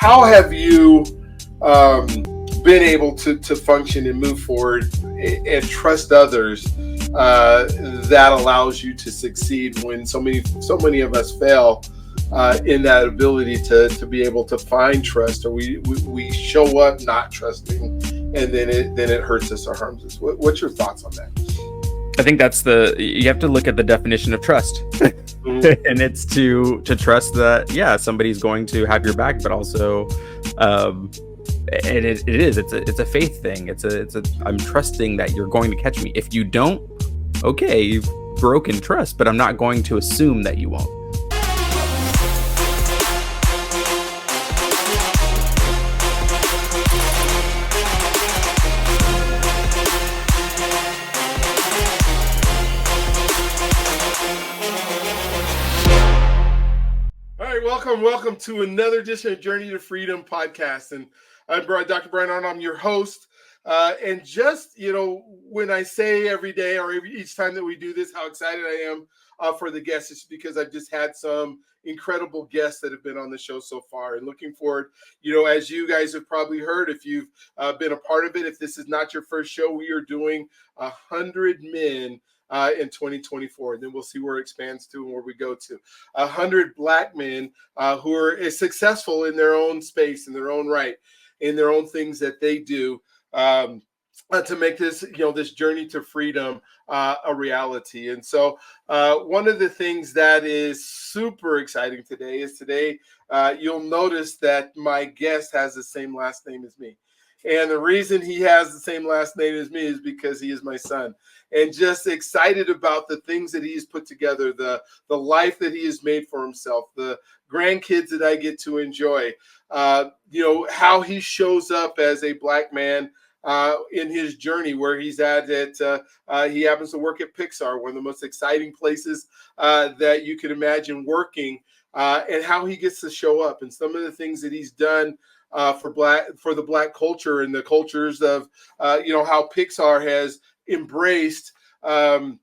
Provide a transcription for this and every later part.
how have you been able to function and move forward and trust others that allows you to succeed when so many of us fail in that ability to be able to find trust, or we show up not trusting, and then it hurts us or harms us. What's your thoughts on that? I think you have to look at the definition of trust. And it's to trust that somebody's going to have your back, but also it's a faith thing. It's a I'm trusting that you're going to catch me. If you don't, okay, you've broken trust, but I'm not going to assume that you won't. Welcome to another edition of Journey to Freedom podcast. And I'm Dr. Brian Arnold. I'm your host. And just, when I say every day or each time that we do this, how excited I am for the guests, is because I've just had some incredible guests that have been on the show so far, and looking forward, as you guys have probably heard, if you've been a part of it, if this is not your first show, we are doing 100 men in 2024, and then we'll see where it expands to and where we go to 100 Black men who are successful in their own space, in their own right, in their own things that they do to make this, this journey to freedom a reality. And so one of the things that is super exciting today is you'll notice that my guest has the same last name as me. And the reason he has the same last name as me is because he is my son. And just excited about the things that he's put together, the life that he has made for himself, the grandkids that I get to enjoy, how he shows up as a Black man in his journey, where he's at. He happens to work at Pixar, one of the most exciting places that you can imagine working, and how he gets to show up, and some of the things that he's done for the Black culture, and the cultures of how Pixar has embraced men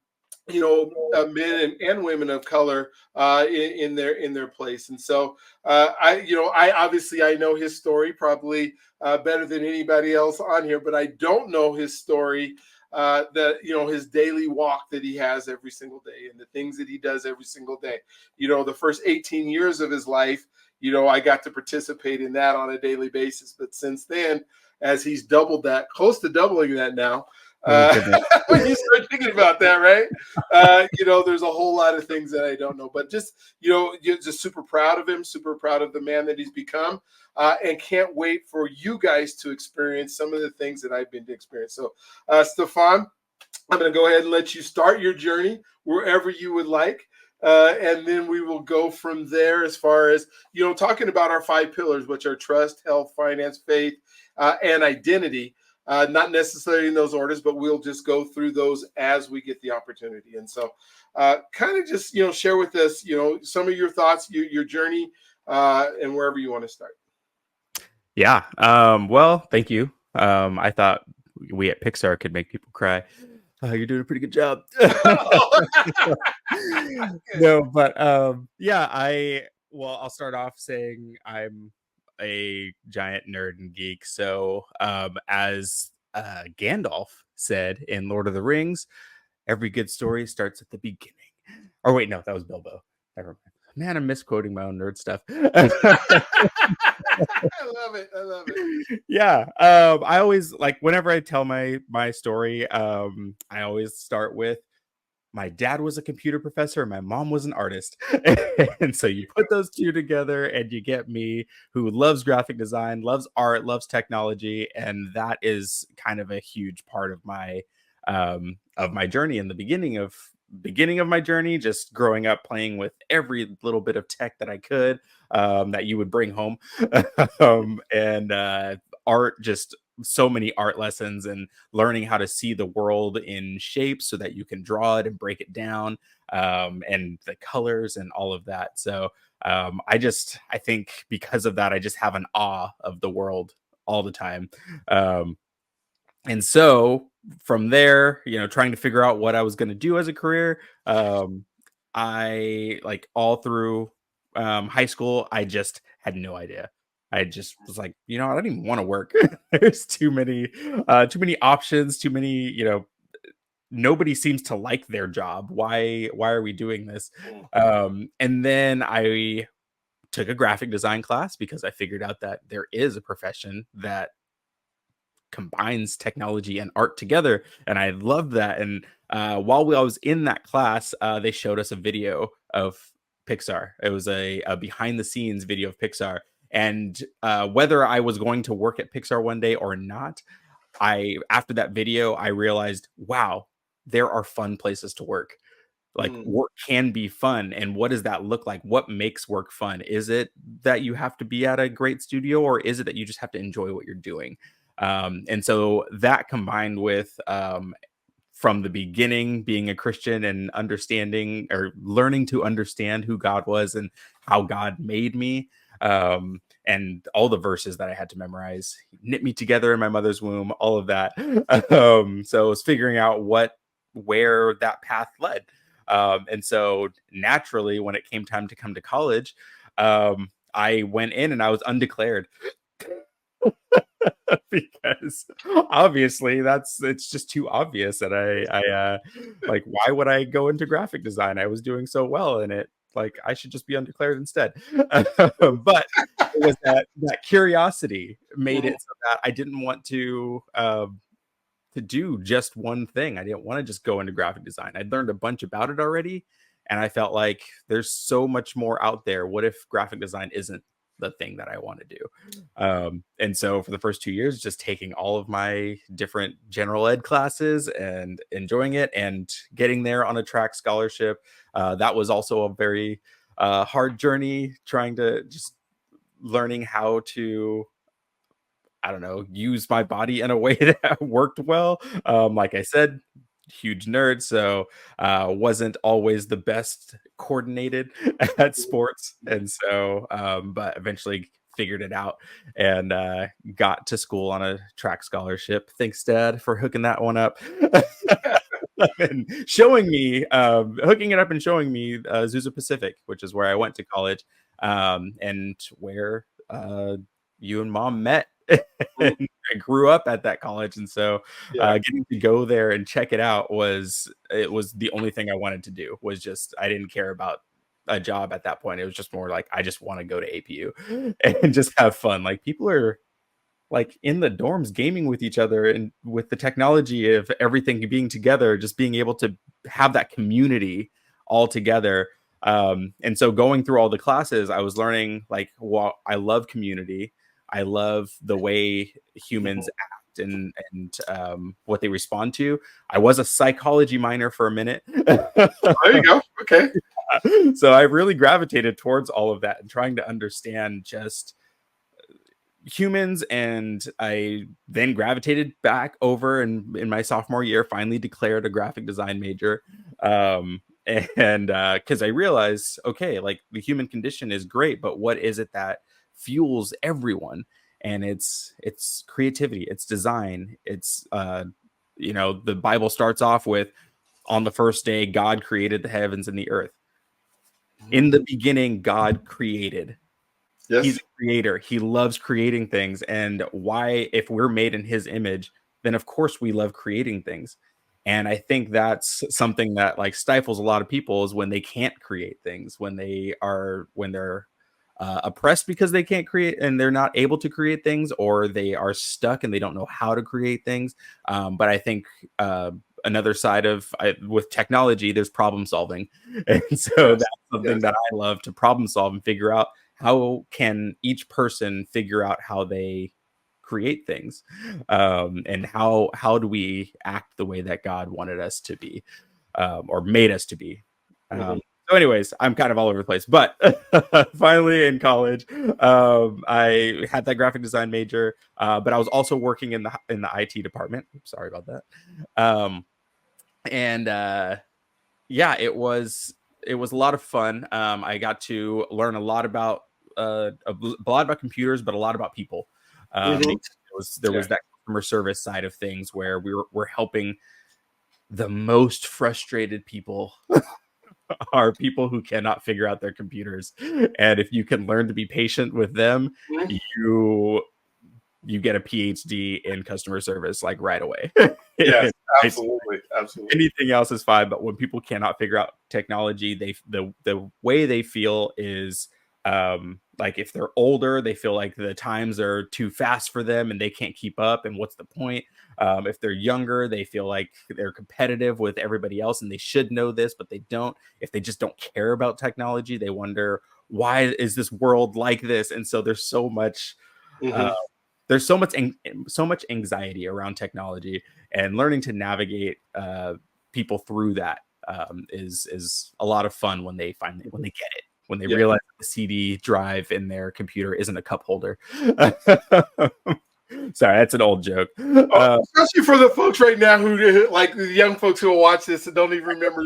and women of color in their place. And so I obviously I know his story probably better than anybody else on here, but I don't know his story, that his daily walk that he has every single day, and the things that he does every single day. The first 18 years of his life, I got to participate in that on a daily basis. But since then, as he's doubled that, close to doubling that now, when you start thinking about that, right? There's a whole lot of things that I don't know, but just, just super proud of him, super proud of the man that he's become, and can't wait for you guys to experience some of the things that I've been to experience. So, Staphon, I'm going to go ahead and let you start your journey wherever you would like. And then we will go from there, as far as, talking about our 5 pillars, which are trust, health, finance, faith, and identity. Not necessarily in those orders, but we'll just go through those as we get the opportunity. And so kind of just, share with us, some of your thoughts, your journey, and wherever you want to start. Yeah. Well, thank you. I thought we at Pixar could make people cry. You're doing a pretty good job. No, but I'll start off saying I'm a giant nerd and geek. So as Gandalf said in Lord of the Rings, every good story starts at the beginning. Or wait, no, that was Bilbo. Never mind. Man, I'm misquoting my own nerd stuff. I love it. Yeah. I always, like, whenever I tell my story, I always start with, my dad was a computer professor and my mom was an artist. And so you put those two together and you get me, who loves graphic design, loves art, loves technology. And that is kind of a huge part of my journey. In the beginning of my journey, just growing up playing with every little bit of tech that I could, that you would bring home. And art, just so many art lessons, and learning how to see the world in shape so that you can draw it and break it down, and the colors and all of that. So I think because of that, I just have an awe of the world all the time. And so from there, trying to figure out what I was going to do as a career, I, like, all through high school, I just had no idea. I just was like, I don't even want to work. There's too many options, too many, nobody seems to like their job. Why are we doing this? Mm, And then I took a graphic design class because I figured out that there is a profession that combines technology and art together, and I love that. And while I was in that class, they showed us a video of Pixar. It was a behind the scenes video of Pixar, and whether I was going to work at Pixar one day or not, I after that video I realized, wow, there are fun places to work. Like, mm, work can be fun, and what does that look like? What makes work fun? Is it that you have to be at a great studio, or is it that you just have to enjoy what you're doing? And so that, combined with from the beginning being a Christian and understanding or learning to understand who God was and how God made me, and all the verses that I had to memorize, He knit me together in my mother's womb, all of that. So I was figuring out where that path led. And so naturally, when it came time to come to college, I went in and I was undeclared. Because obviously it's just too obvious that I like, why would I go into graphic design? I was doing so well in it. Like, I should just be undeclared instead. But it was that curiosity made mm, it so that I didn't want to do just one thing. I didn't want to just go into graphic design. I'd learned a bunch about it already, and I felt like there's so much more out there. What if graphic design isn't the thing that I want to do? And so for the first 2 years, just taking all of my different general ed classes and enjoying it and getting there on a track scholarship. That was also a very hard journey, trying to just learning how to, I don't know, use my body in a way that worked well. Like I said, huge nerd, so wasn't always the best coordinated at sports, and so but eventually figured it out and got to school on a track scholarship. Thanks, Dad, for hooking that one up. And showing me, hooking it up and showing me Azusa Pacific, which is where I went to college, and where you and Mom met. mm. And I grew up at that college, and so Yeah. getting to go there and check it out was the only thing I wanted to do. Was just, I didn't care about a job at that point. It was just more like, I just want to go to APU and just have fun. Like, people are like in the dorms gaming with each other, and with the technology of everything being together, just being able to have that community all together. And so going through all the classes, I was learning, like, well, I love community. I love the way humans Mhm. act and what they respond to. I was a psychology minor for a minute. There you go. Okay. So I really gravitated towards all of that and trying to understand just humans. And I then gravitated back over, and in my sophomore year finally declared a graphic design major. And because I realized, okay, like, the human condition is great, but what is it that fuels everyone? And it's creativity, it's design, it's the Bible starts off with, on the first day God created the heavens and the earth. Mhm. In the beginning God created. He's Yes. a creator. He loves creating things. And why, if we're made in his image, then of course we love creating things. And I think that's something that, like, stifles a lot of people, is when they can't create things, when they're oppressed because they can't create and they're not able to create things, or they are stuck and they don't know how to create things. But I think another side of, with technology, there's problem solving. And so Yes. that's something Yes. that I love, to problem solve and figure out, how can each person figure out how they create things, and how do we act the way that God wanted us to be, or made us to be. Mhm. So anyways, I'm kind of all over the place, but finally in college, I had that graphic design major, but I was also working in the IT department. Oops, sorry about that. um, and Yeah, it was a lot of fun. I got to learn a lot about computers, but a lot about people. Mhm. Because there was that customer service side of things, where we're helping the most frustrated people are people who cannot figure out their computers. And if you can learn to be patient with them, Mhm. you get a PhD in customer service like right away. Yes, absolutely, absolutely. Anything else is fine, but when people cannot figure out technology, the way they feel is like if they're older, they feel like the times are too fast for them and they can't keep up, and what's the point? If they're younger, they feel like they're competitive with everybody else and they should know this, but they don't. If they just don't care about technology, they wonder, why is this world like this? And so uh, Hmm. there's so much anxiety around technology, and learning to navigate people through that is a lot of fun when they when they get it, when they Yeah. realize the CD drive in their computer isn't a cup holder. Sorry, that's an old joke. Especially for the folks right now who, like the young folks who will watch this and don't even remember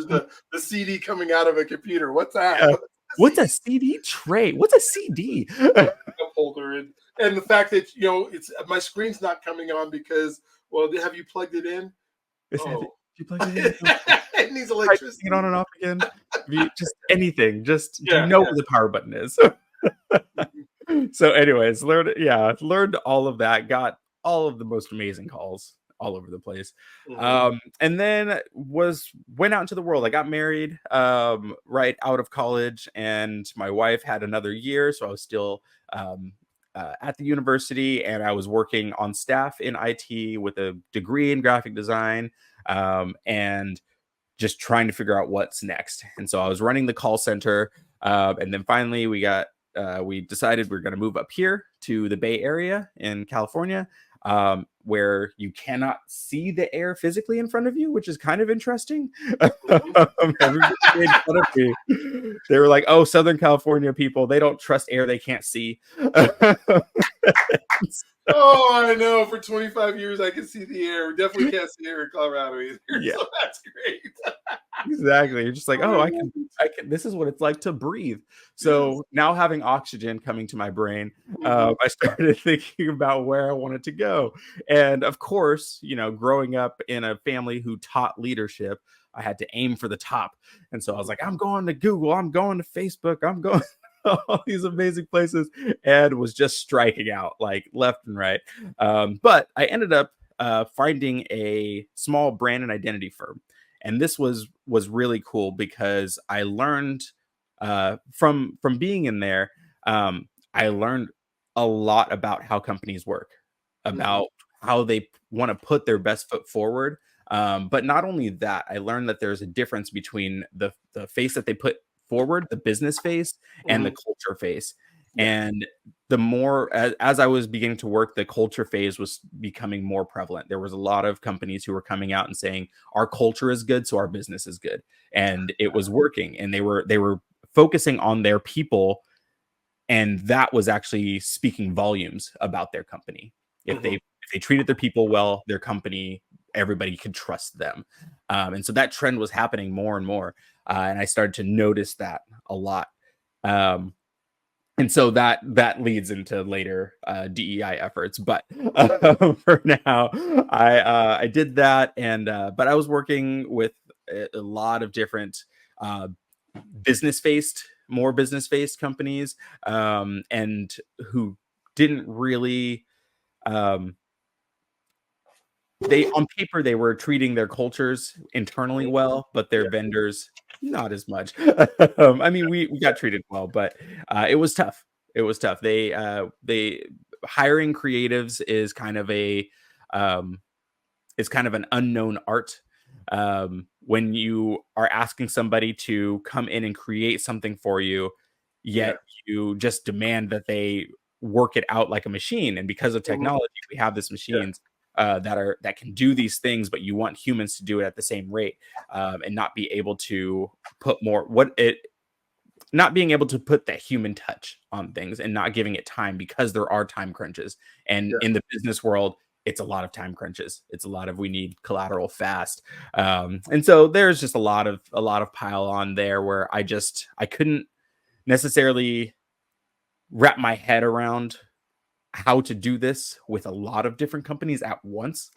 the CD coming out of a computer. What's that? Yeah. What's a What's a CD CD tray? What's a CD? cup holder? And the fact that it's my screen's not coming on because, well, have you plugged it in? Have Oh, you plugged it in? it needs Try turning it electricity. on and off again. Just anything. Just, do you Yeah, know yeah. where the power button is? Mhm, So anyways, learned all of that, got all of the most amazing calls all over the place. mhm, And then went out into the world. I got married right out of college, and my wife had another year, so I was still um at the university, and I was working on staff in IT with a degree in graphic design, and just trying to figure out what's next. And so I was running the call center, and then finally we decided we are going to move up here to the Bay Area in California, where you cannot see the air physically in front of you, which is kind of interesting. mhm. Everybody made fun of me. They were like, "Oh, Southern California people, they don't trust air they can't see." Oh, I know. For 25 years, I can see the air. We definitely can't see air in Colorado either. Yeah. So that's great. Exactly. You're just like, Oh, oh, I love it. I can, this is what it's like to breathe. Yes. So now having oxygen coming to my brain, Mhm, I started thinking about where I wanted to go. And of course, growing up in a family who taught leadership, I had to aim for the top. And so I was mhm, like, I'm going to Google, I'm going to Facebook, I'm going all these amazing places, and was just striking out like left and right. But I ended up finding a small brand and identity firm, and this was really cool because I learned from being in there. I learned a lot about how companies work, mhm, about how they want to put their best foot forward. But not only that, I learned that there's a difference between the face that they put forward, the business face, and the mhm. culture face. Yeah. And the more as I was beginning to work, the culture phase was becoming more prevalent. There was a lot of companies who were coming out and saying, our culture is good, so our business is good. And it was working. And they were focusing on their people, and that was actually speaking volumes about their company. Mhm, If they treated their people well, their company, everybody could trust them. And so that trend was happening more and more. And I started to notice that a lot. Um, and so that leads into later DEI efforts. But for now, I did that, and but I was working with a lot of different uh, business faced companies, and who didn't really. Um, they on paper they were treating their cultures internally mhm. well, but their Yeah. vendors not as much. I mean, we got treated well, but it was tough. It was tough. They hiring creatives um, is kind of an unknown art. When you are asking somebody to come in and create something for you, Yeah. yet you just demand that they work it out like a machine. And because of Mhm. technology, we have these Yeah. machines that can do these things, but you want humans to do it at the same rate, and not be able to put more what it not being able to put that human touch on things, and not giving it time because there are time crunches. And Yeah. in the business world, it's a lot of time crunches. It's a lot of, we need collateral fast. And so there's just a lot of pile on there where I couldn't necessarily wrap my head around how to do this with a lot of different companies at once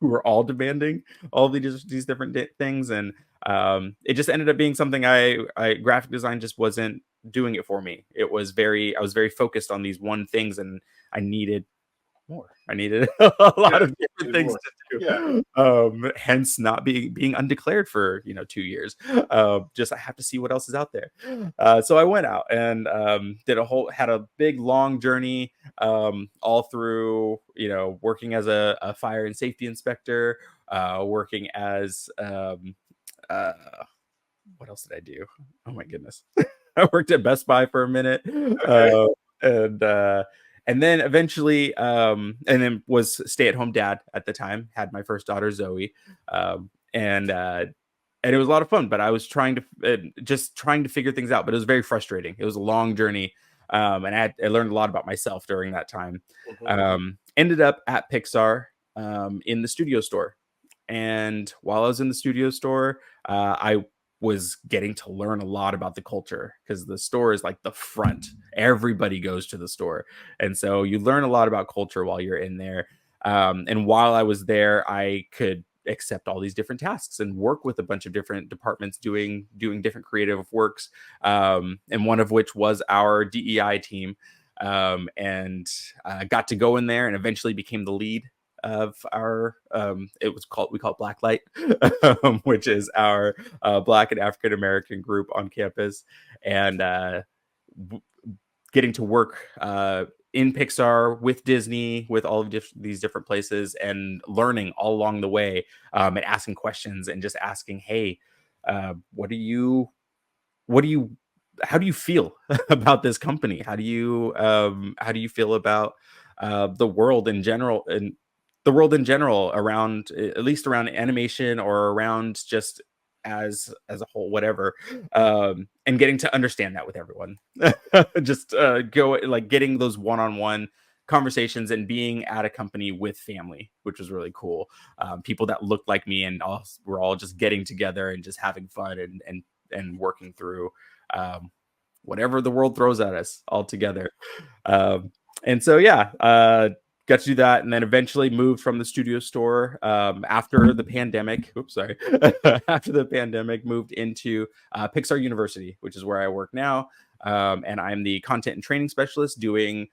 who were all demanding all these different things, and it just ended up being something I graphic design just wasn't doing it for me. I was very focused on these one things, and I needed more. I needed a lot Yeah, of different need things more. to Yeah. do. Hence not being undeclared for 2 years. Just I have to see what else is out there. So I went out and had a big long journey, all through working as a fire and safety inspector, working as uh, what else did I do? Oh my goodness. I worked at Best Buy for a minute. Okay. And and then eventually and then was stay-at-home dad at the time, had my first daughter Zoe. And it was a lot of fun, but I was just trying to figure things out, but it was very frustrating. It was a long journey. And I learned a lot about myself during that time. Mhm. Ended up at Pixar, in the studio store. And while I was in the studio store, I was getting to learn a lot about the culture, because the store is like the front. Everybody goes to the store. And so you learn a lot about culture while you're in there. And while I was there, I could accept all these different tasks and work with a bunch of different departments doing different creative works. And one of which was our DEI team. And got to go in there and eventually became the lead of our we call it Blacklight, which is our Black and African American group on campus. And getting to work in Pixar with Disney, with all of these different places, and learning all along the way, and asking questions and just asking, hey, what do you how do you feel about this company? How do you feel about the world in general, and the world in general, around, at least around animation, or around just as a whole, whatever. And getting to understand that with everyone. Just go like getting those one-on-one conversations and being at a company with family, which was really cool. People that looked like me, and we're all just getting together and just having fun, and working through um, whatever the world throws at us all together. And so, yeah, got to do that. And then eventually moved from the studio store, after the pandemic. Oops, sorry. After the pandemic, moved into Pixar University, which is where I work now. And I'm the content and training specialist, doing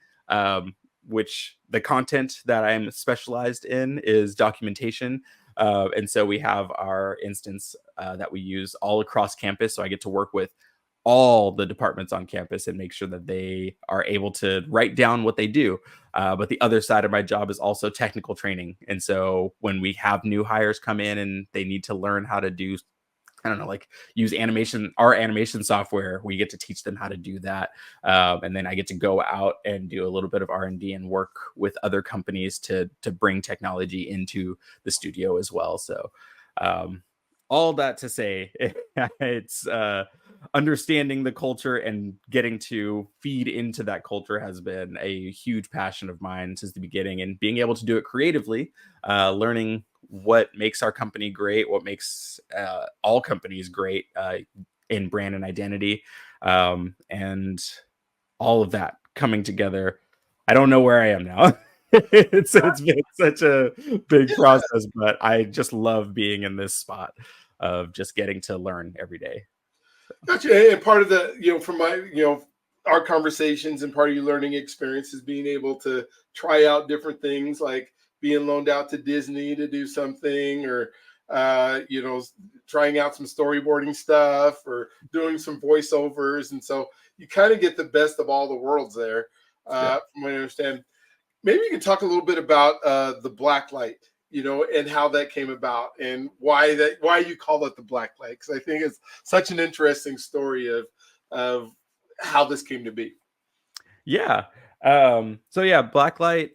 which the content that I'm specialized in is documentation. And so we have our instance that we use all across campus. So I get to work with all the departments on campus and make sure that they are able to write down what they do. But the other side of my job is also technical training. And so when we have new hires come in and they need to learn how to do, I don't know, like use our animation software, we get to teach them how to do that. And then I get to go out and do a little bit of R&D and work with other companies to bring technology into the studio as well. So all that to say, it's understanding the culture and getting to feed into that culture has been a huge passion of mine since the beginning, and being able to do it creatively, learning what makes our company great, what makes all companies great, in brand and identity, and all of that coming together. I don't know where I am now. It's been such a big process, but I just love being in this spot of just getting to learn every day. Gotcha. And part of the, from my, our conversations, and part of your learning experience is being able to try out different things, like being loaned out to Disney to do something, or, trying out some storyboarding stuff, or doing some voiceovers. And so you kind of get the best of all the worlds there, Yeah. from what I understand. Maybe you can talk a little bit about the Blacklight, and how that came about, and why you call it the Blacklight, because I think it's such an interesting story of how this came to be. Yeah. So yeah, Blacklight,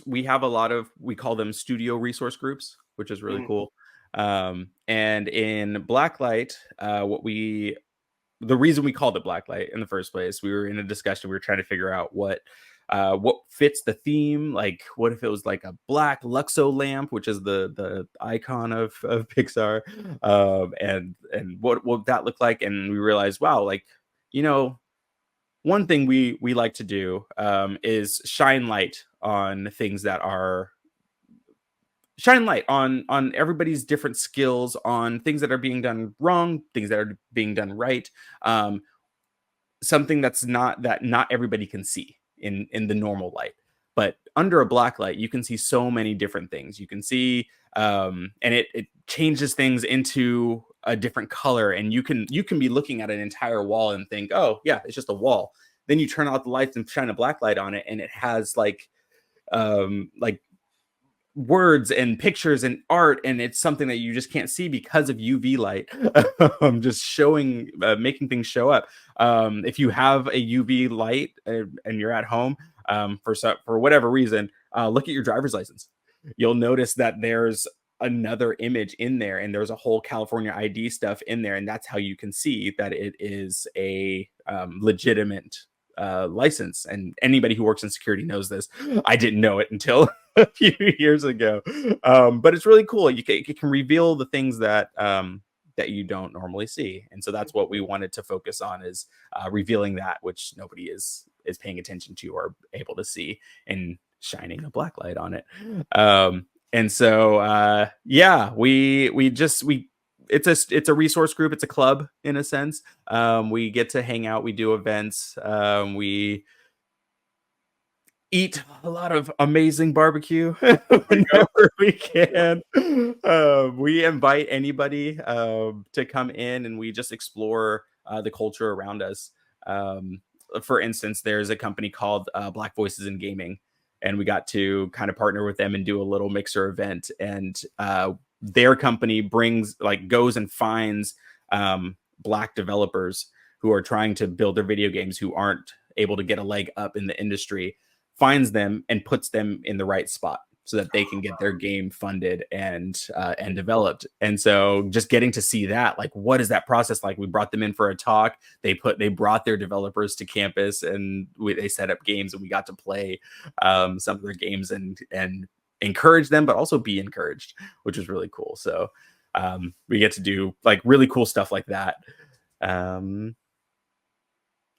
we have a lot of, we call them studio resource groups, which is really Mhm. cool. And in Blacklight, the reason we called it Blacklight in the first place, we were in a discussion, we were trying to figure out what fits the theme. Like, what if it was like a black Luxo lamp, which is the icon of Pixar, and what would that look like? And we realized, wow, like, you know, one thing we like to do, is shine light on things that are shine light on everybody's different skills, on things that are being done wrong, things that are being done right. Um, Something that not everybody can see in the normal light, but under a black light you can see so many different things. You can see, and it changes things into a different color, and you can be looking at an entire wall and think, oh yeah, it's just a wall. Then you turn out the lights and shine a black light on it, and it has like words and pictures and art, and it's something that you just can't see because of UV light. Just showing, making things show up. If you have a UV light, and you're at home, for whatever reason, look at your driver's license. You'll notice that there's another image in there, and there's a whole California ID stuff in there, and that's how you can see that it is a legitimate license. And anybody who works in security knows this. I didn't know it until a few years ago. But it's really cool. It can reveal the things that that you don't normally see, and so that's what we wanted to focus on, is revealing that which nobody is paying attention to or able to see, and shining a black light on it. And so yeah, we it's a resource group. It's a club in a sense. We get to hang out. We do events. We eat a lot of amazing barbecue whenever we can. We invite anybody to come in, and we just explore the culture around us. For instance, there's a company called Black Voices in Gaming, and we got to kind of partner with them and do a little mixer event. And their company goes and finds Black developers who are trying to build their video games, who aren't able to get a leg up in the industry, finds them and puts them in the right spot so that they can get their game funded and developed. And so just getting to see that, like, what is that process like? We brought them in for a talk. They brought their developers to campus, and they set up games, and we got to play some of their games and encourage them, but also be encouraged, which was really cool. So we get to do like really cool stuff like that. And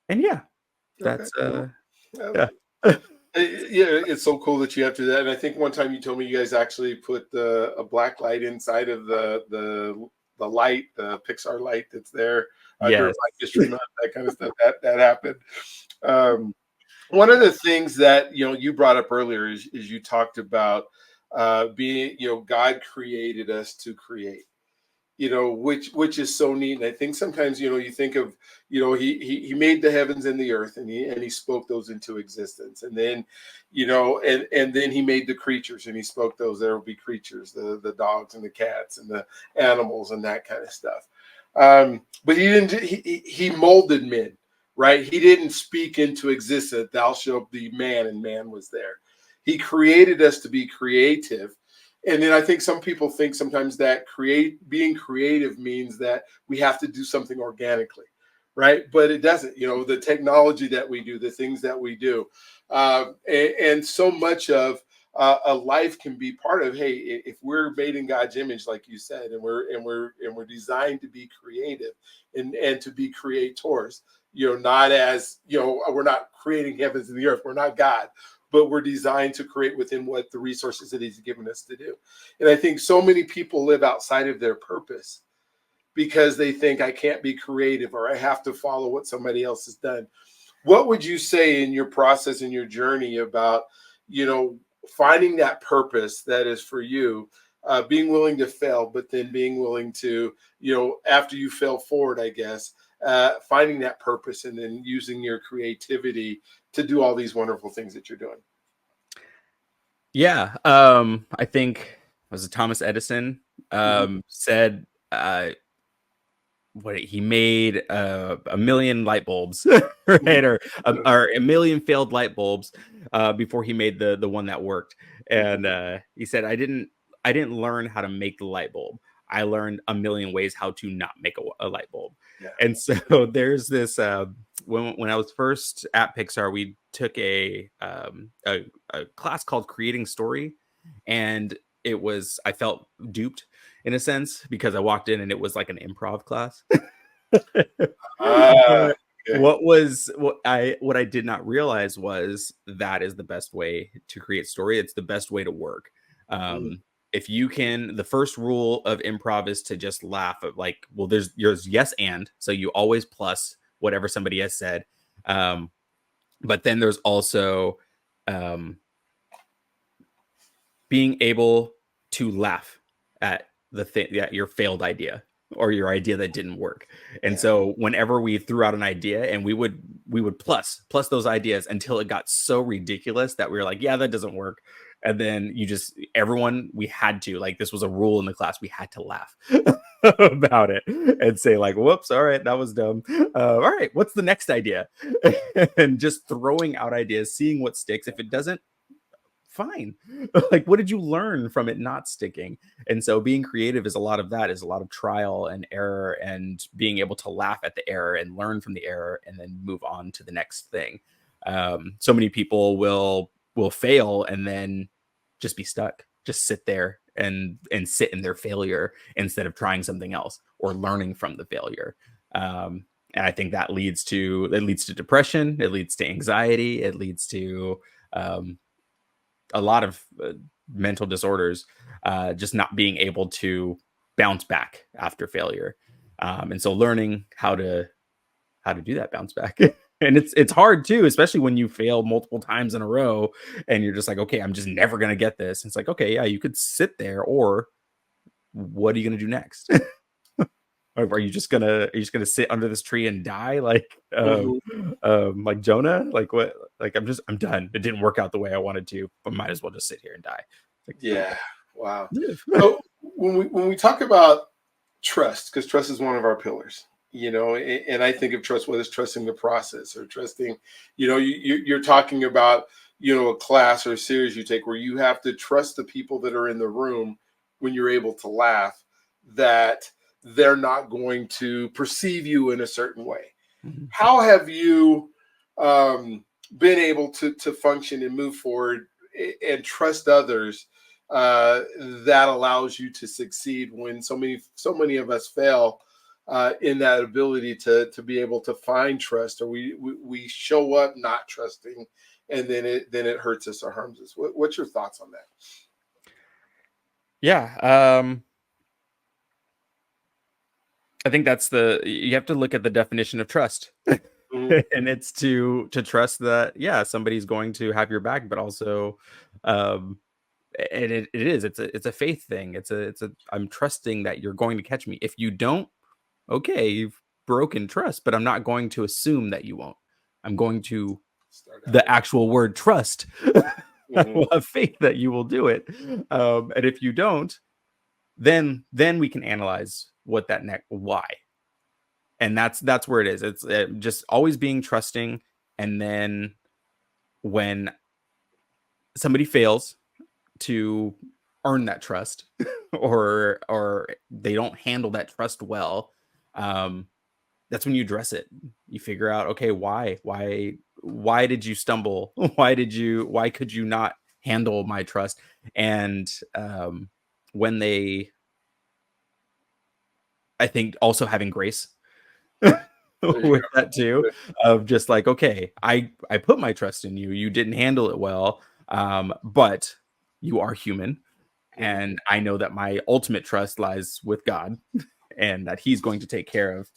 yeah, that's yeah. Yeah, it's so cool that you have to do that. And I think one time you told me you guys actually put a black light inside of the light, the Pixar light that's there under Yes. Artistry, that kind of stuff. That happened. One of the things that you brought up earlier is you talked about being, God created us to create. Which is so neat. And I think sometimes, you think of, he made the heavens and the earth, and he spoke those into existence. And then, and then he made the creatures, and he spoke those, there will be creatures, the dogs and the cats and the animals and that kind of stuff. But he molded men, right? He didn't speak into existence, thou shalt be man, and man was there. He created us to be creative. And then I think some people think sometimes that being creative means that we have to do something organically, right? But it doesn't. The technology that we do, the things that we do, and so much of a life can be part of. Hey, if we're made in God's image, like you said, and we're designed to be creative and to be creators, not as we're not creating heavens and the earth. We're not God, but we're designed to create within what the resources that he's given us to do. And I think so many people live outside of their purpose because they think, I can't be creative, or I have to follow what somebody else has done. What would you say in your process, in your journey, about, finding that purpose that is for you, being willing to fail, but then being willing to, after you fail forward, I guess, finding that purpose and then using your creativity to do all these wonderful things that you're doing? Yeah. I think, was it Thomas Edison said what he made a million light bulbs, right? Or a million failed light bulbs before he made the one that worked. And he said, I didn't learn how to make the light bulb. I learned a million ways how to not make a light bulb. Yeah. And so there's this when I was first at Pixar, we took a class called Creating Story, and I felt duped in a sense, because I walked in and it was like an improv class. Okay. What I did not realize was that is the best way to create story. It's the best way to work. if you can, the first rule of improv is to just laugh at, like, well, there's yes and, so you always plus whatever somebody has said. But then there's also being able to laugh at the thing, at your failed idea or your idea that didn't work. And so whenever we threw out an idea, and we would plus those ideas until it got so ridiculous that we were like, yeah, that doesn't work. And then everyone, we had to, like, this was a rule in the class, we had to laugh about it and say, like, whoops, all right, that was dumb. All right, what's the next idea? And just throwing out ideas, seeing what sticks. If it doesn't, fine. Like, what did you learn from it not sticking? And so being creative is a lot of that, is a lot of trial and error, and being able to laugh at the error and learn from the error and then move on to the next thing. So many people will fail and then just be stuck, just sit there and sit in their failure instead of trying something else or learning from the failure. And I think that leads to depression, it leads to anxiety, it leads to a lot of mental disorders, just not being able to bounce back after failure. And so learning how to do that bounce back. And it's hard too, especially when you fail multiple times in a row and you're just like, okay, I'm just never going to get this. It's like, okay, yeah, you could sit there, or what are you going to do next? Are you just gonna sit under this tree and die like like Jonah? Like, what? Like, I'm done. It didn't work out the way I wanted to, but might as well just sit here and die. Like, Yeah. Wow. So when we talk about trust, because trust is one of our pillars, and I think of trust, whether it's trusting the process or trusting, you're talking about, a class or a series you take where you have to trust the people that are in the room when you're able to laugh, that they're not going to perceive you in a certain way. Mm-hmm. How have you been able to function and move forward and trust others, that allows you to succeed when so many of us fail in that ability to be able to find trust, or we show up not trusting, and then it hurts us or harms us? What's your thoughts on that? Yeah. I think you have to look at the definition of trust. Mm-hmm. And it's to trust that, yeah, somebody's going to have your back, but also, and it's a faith thing. It's a I'm trusting that you're going to catch me. If you don't, okay, you've broken trust, but I'm not going to assume that you won't. I'm going to, the actual word trust, will have faith that you will do it. And if you don't, then we can analyze what that why. And that's where it is. It's just always being trusting. And then when somebody fails to earn that trust, or they don't handle that trust well, that's when you address it. You figure out, okay, why did you stumble? Why could you not handle my trust? And when I think also having grace with that too, of just like, okay, I put my trust in you, you didn't handle it well, but you are human, and I know that my ultimate trust lies with God, and that he's going to take care of,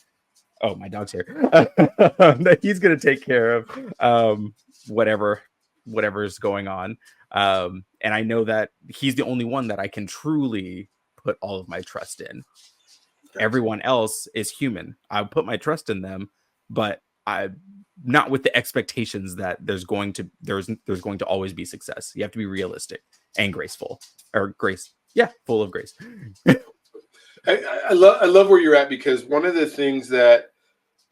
oh, my dog's here, that he's going to take care of whatever's going on, and I know that he's the only one that I can truly put all of my trust in. Everyone else is human. I put my trust in them, but I not with the expectations that there's going to always be success. You have to be realistic and graceful, or grace. Yeah, full of grace. I love where you're at, because one of the things that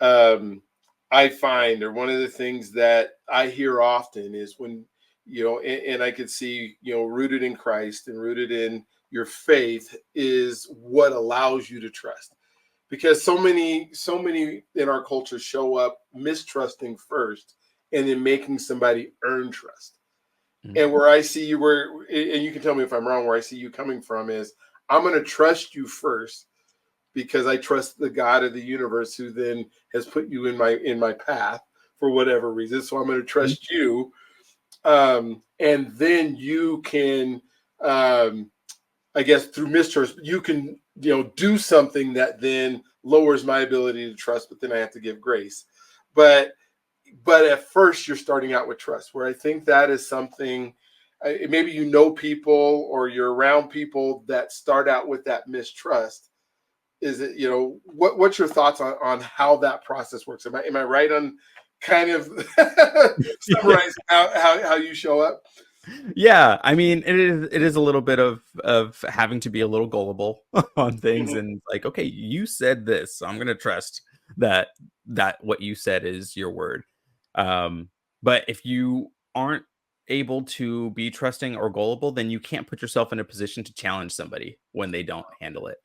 I find, or one of the things that I hear often, is when, and I could see, rooted in Christ and rooted in your faith is what allows you to trust. Because so many in our culture show up mistrusting first, and then making somebody earn trust. Mm-hmm. And where I see you, and you can tell me if I'm wrong, where I see you coming from is, I'm going to trust you first because I trust the God of the universe, who then has put you in my path for whatever reason. So I'm going to trust you, and then you can, I I guess through mistrust, you can, do something that then lowers my ability to trust, but then I have to give grace. But at first you're starting out with trust, where I think that is something, maybe people or you're around people that start out with that mistrust. Is it, what's your thoughts on how that process works? Am I right on kind of summarizing how you show up? Yeah, I mean, it is a little bit of having to be a little gullible on things, Mhm. and like, okay, you said this, so I'm gonna trust that what you said is your word. Um, but if you aren't able to be trusting or gullible, then you can't put yourself in a position to challenge somebody when they don't handle it.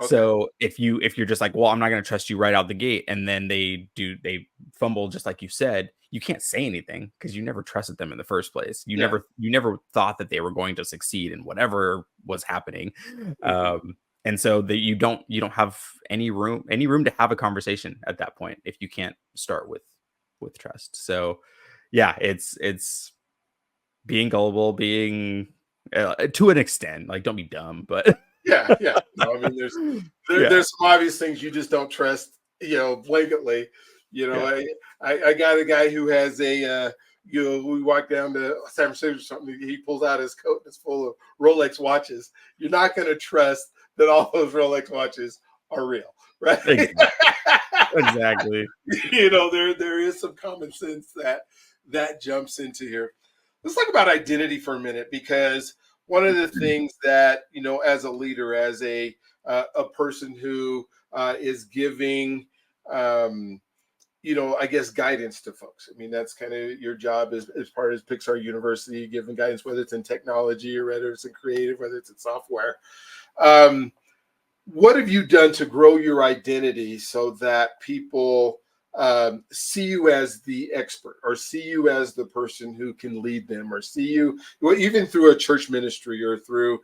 Okay. So if you're just like, well, I'm not going to trust you right out the gate, and then they fumble just like you said, you can't say anything because you never trusted them in the first place. You Yeah. never thought that they were going to succeed in whatever was happening. Mhm. And so that you don't have any room to have a conversation at that point if you can't start with trust. So yeah, it's being gullible, being to an extent, like, don't be dumb, but Yeah, yeah. No, I mean, yeah, there's some obvious things you just don't trust, blanketly. yeah. I got a guy who has we walk down to San Francisco or something. He pulls out his coat and it's full of Rolex watches. You're not going to trust that all those Rolex watches are real, right? Exactly. Exactly. There is some common sense that jumps into here. Let's talk about identity for a minute, because one of the things that, as a leader, as a person who is giving, um, I guess, guidance to folks. I mean, that's kind of your job as part of Pixar University, giving guidance, whether it's in technology or whether it's in creative, whether it's in software. Um, what have you done to grow your identity so that people see you as the expert, or see you as the person who can lead them, or see you, well, even through a church ministry, or through,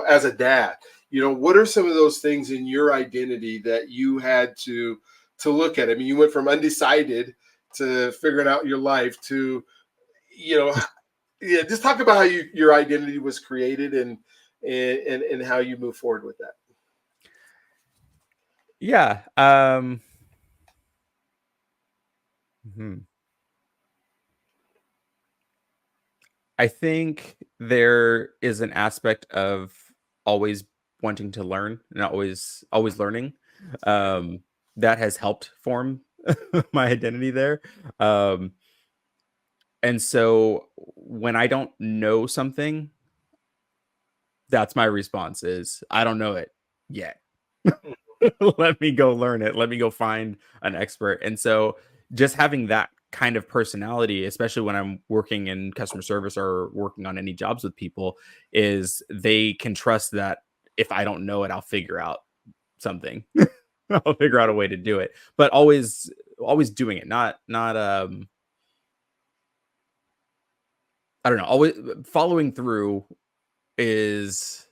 as a dad? What are some of those things in your identity that you had to look at? I mean, you went from undecided to figuring out your life to, you know yeah, just talk about how your identity was created, and how you move forward with that. Yeah. Mhm. I think there is an aspect of always wanting to learn and always learning, um, that has helped form my identity there. Um, and so when I don't know something, that's my response is, "I don't know it yet." Let me go learn it. Let me go find an expert. And so just having that kind of personality, especially when I'm working in customer service or working on any jobs with people, is they can trust that if I don't know it, I'll figure out something. I'll figure out a way to do it. But always doing it, not I don't know, always following through is,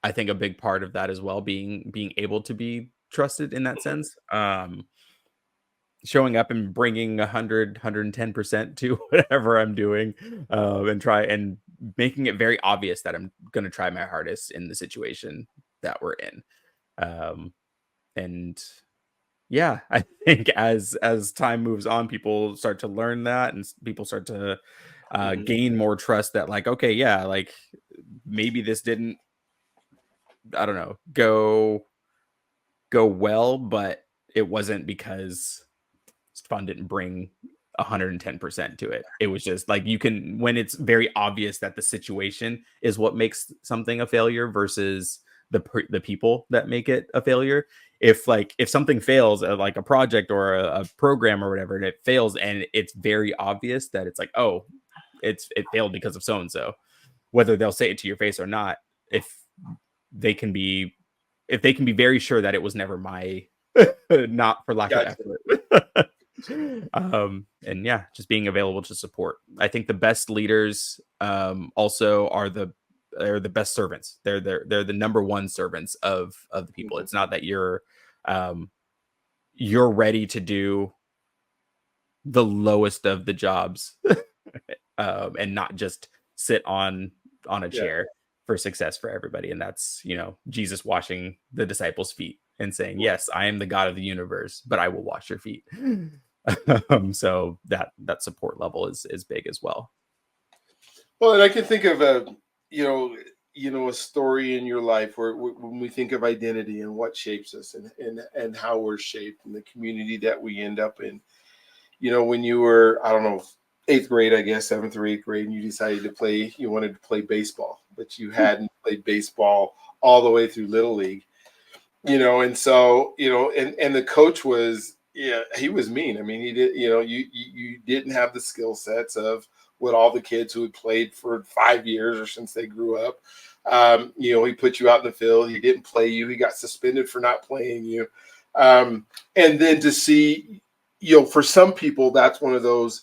I think, a big part of that as well, being able to be trusted in that sense. Showing up and bringing 110% to whatever I'm doing, and making it very obvious that I'm gonna try my hardest in the situation that we're in. Um, and yeah, I think as time moves on, people start to learn that, and people start to Mhm. gain more trust that, like, okay, yeah, like, maybe this didn't, I don't know, go well, but it wasn't because fun didn't bring 110% to it. It was just like, you can, when it's very obvious that the situation is what makes something a failure versus the people that make it a failure. If something fails, like a project or a program or whatever, and it fails, and it's very obvious that it's like, oh, it failed because of so and so, whether they'll say it to your face or not, if they can be if they can be very sure that it was never my not for lack of Gotcha. effort. And yeah, just being available to support. I think the best leaders also are the best servants. They're the number one servants of the people. Mhm. It's not that um you're ready to do the lowest of the jobs and not just sit on a Yeah. chair. for success for everybody. And that's, Jesus washing the disciples' feet and saying, yes, I am the God of the universe, but I will wash your feet. So that support level is big as well. Well, and I can think of a story in your life where when we think of identity and what shapes us and how we're shaped and the community that we end up in. When you were, I don't know, 8th grade, I guess, 7th or 8th grade, and you decided you wanted to play baseball, but you hadn't played baseball all the way through Little League, and so, and the coach was, he was mean. I mean, he did, you didn't have the skill sets of what all the kids who had played for 5 years or since they grew up. He put you out in the field. He didn't play you. He got suspended for not playing you. And then to see, for some people, that's one of those